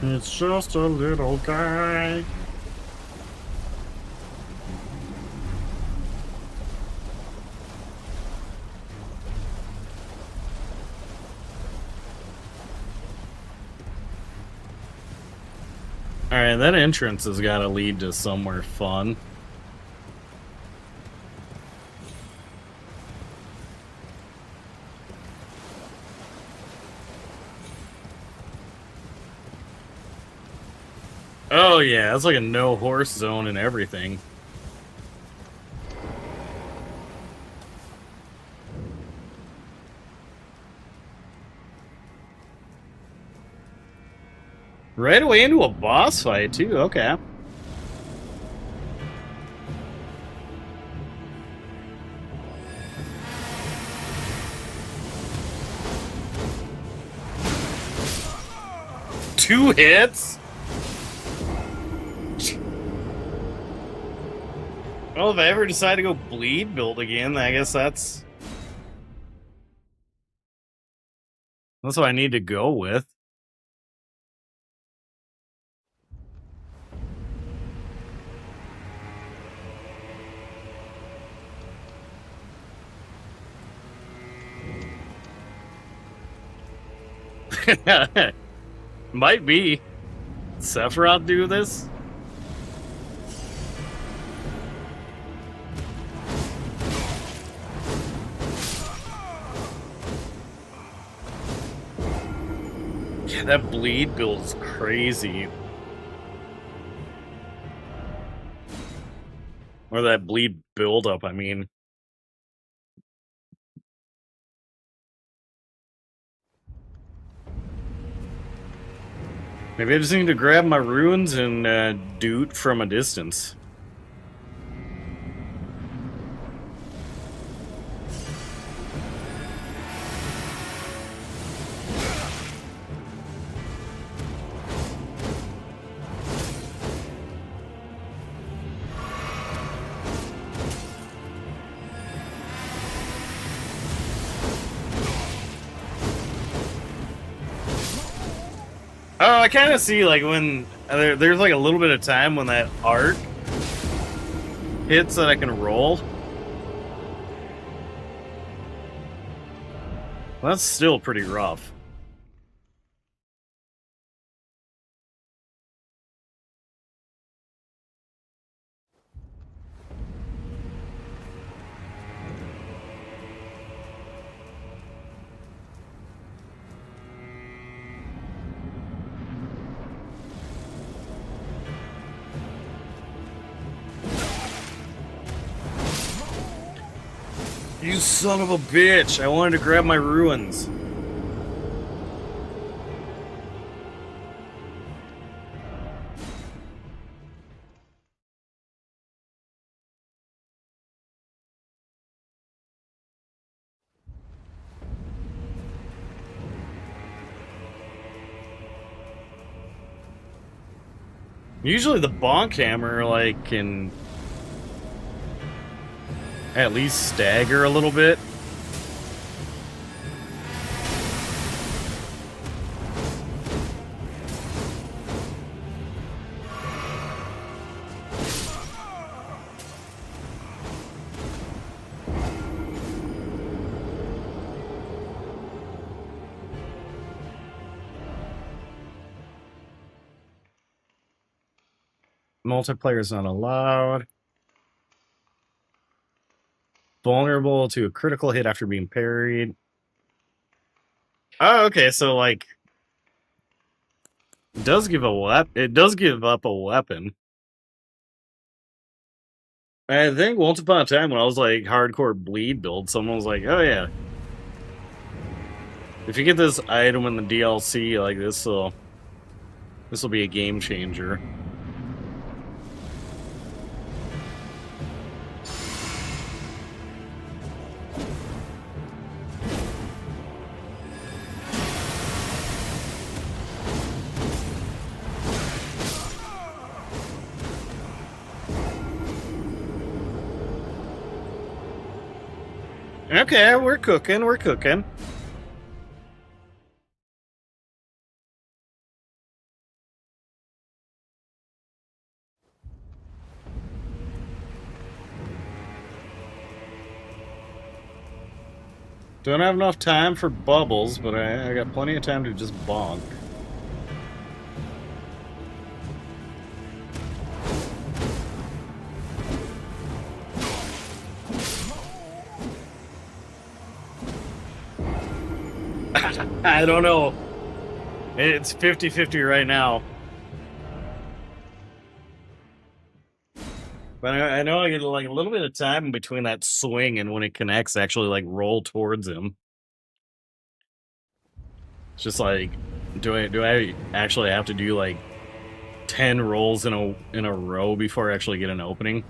It's just a little guy. Alright, that entrance has got to lead to somewhere fun. Oh yeah, it's like a no horse zone and everything. Right away into a boss fight too, okay. Two hits? Well, if I ever decide to go bleed build again, I guess that's what I need to go with. Might be. Sephiroth do this? Yeah, that bleed build is crazy. Or that bleed build up, I mean. Maybe I just need to grab my runes and doot from a distance. Oh, I kind of see, like, when there's like a little bit of time when that arc hits that I can roll. Well, that's still pretty rough. You son of a bitch! I wanted to grab my ruins. Usually the bonk hammer, like, can at least stagger a little bit. Multiplayer is not allowed. Vulnerable to a critical hit after being parried. Oh, okay, so like it does give up a weapon. I think once upon a time when I was like hardcore bleed build, someone was like, oh yeah, if you get this item in the DLC, like this will be a game changer. Okay, we're cooking, we're cooking. Don't have enough time for bubbles, but I got plenty of time to just bonk. I don't know. It's 50-50 right now. But I know I get like a little bit of time between that swing and when it connects, actually like roll towards him. It's just like, do I actually have to do like 10 rolls in a row before I actually get an opening?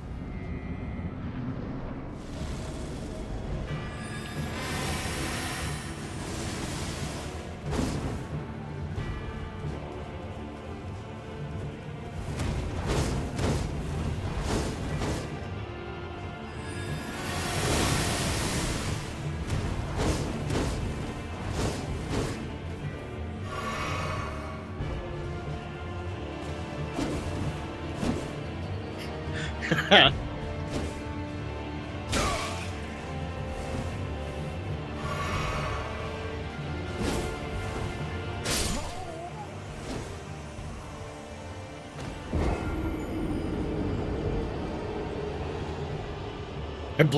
That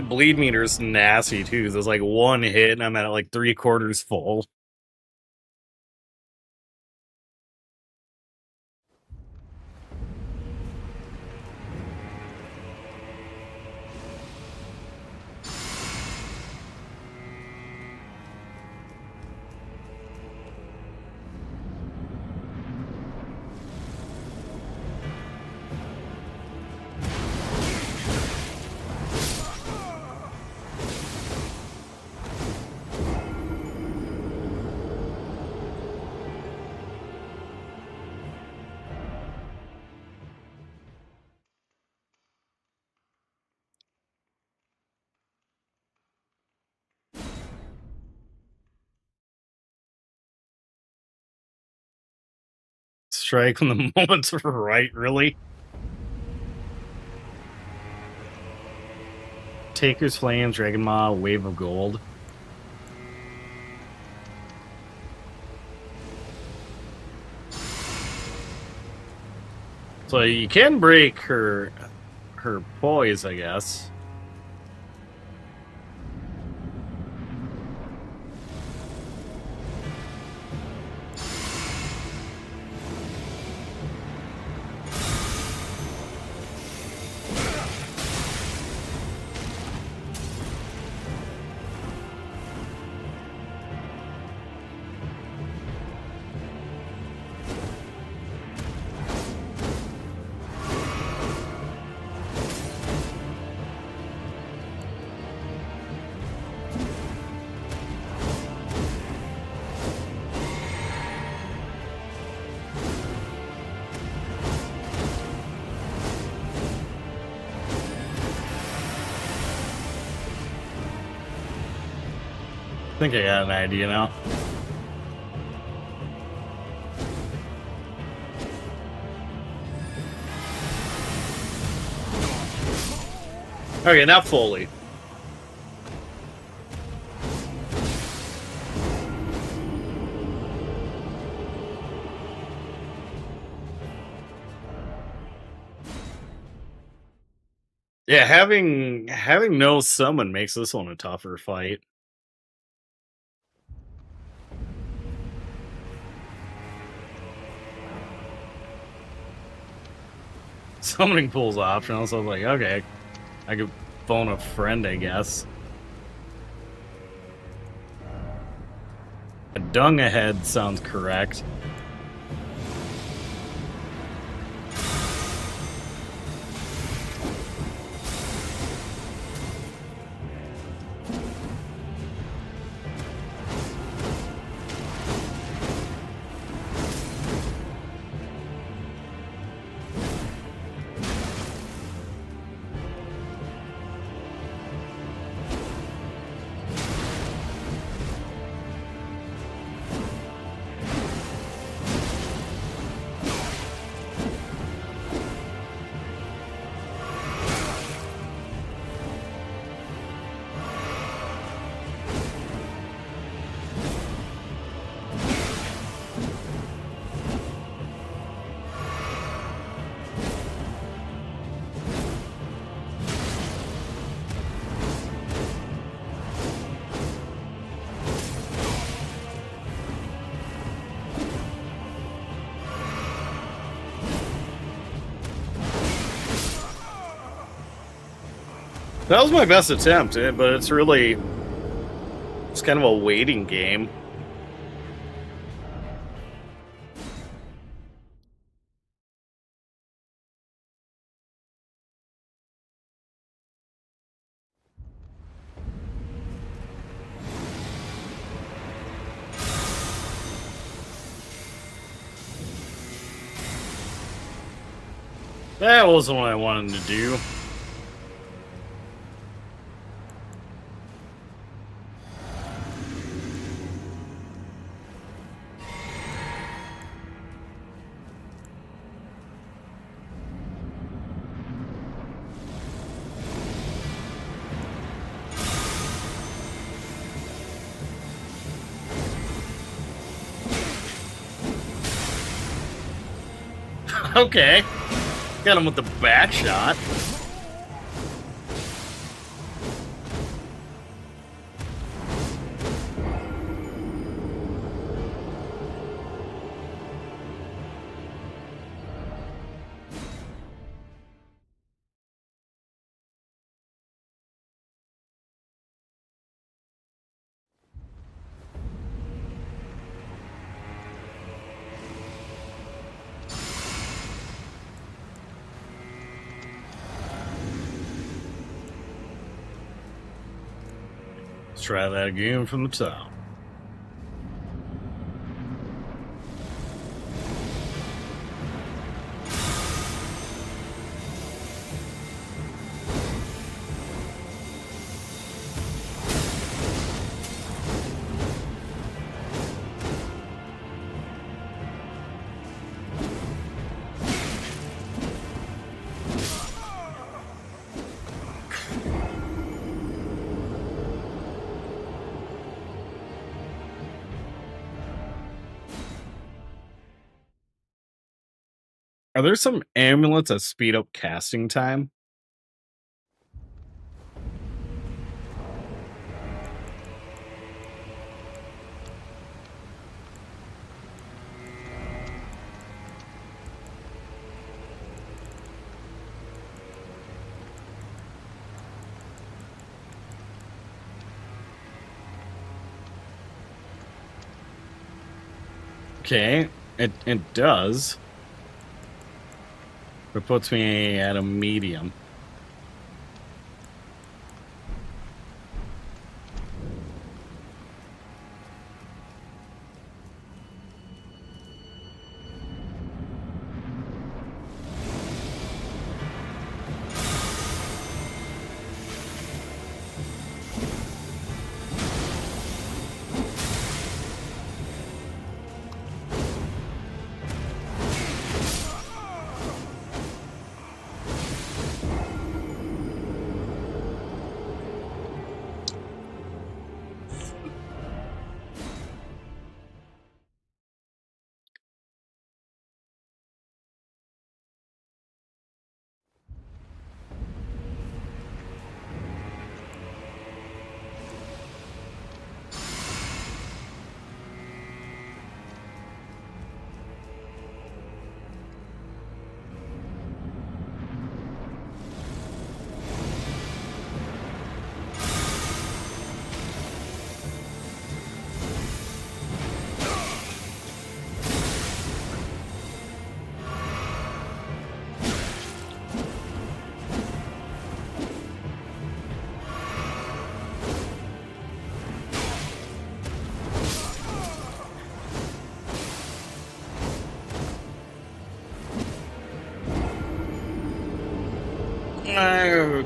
bleed meter's nasty too. There's like one hit and I'm at like 3/4 full. Strike when the moment's right, really? Taker's Flames, Dragon Maw, Wave of Gold. So you can break her poise, I guess. I think I got an idea now. Okay, now fully. Yeah, having no summon makes this one a tougher fight. Summoning pool's optional, so I was like, okay, I could phone a friend, I guess. A dung ahead sounds correct. That was my best attempt, but it's really... it's kind of a waiting game. That wasn't what I wanted to do. Okay. Got him with the bat shot. Let's try that again from the top. Are there some amulets that speed up casting time? Okay, it does. It puts me at a medium.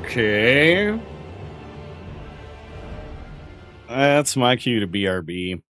Okay. That's my cue to BRB.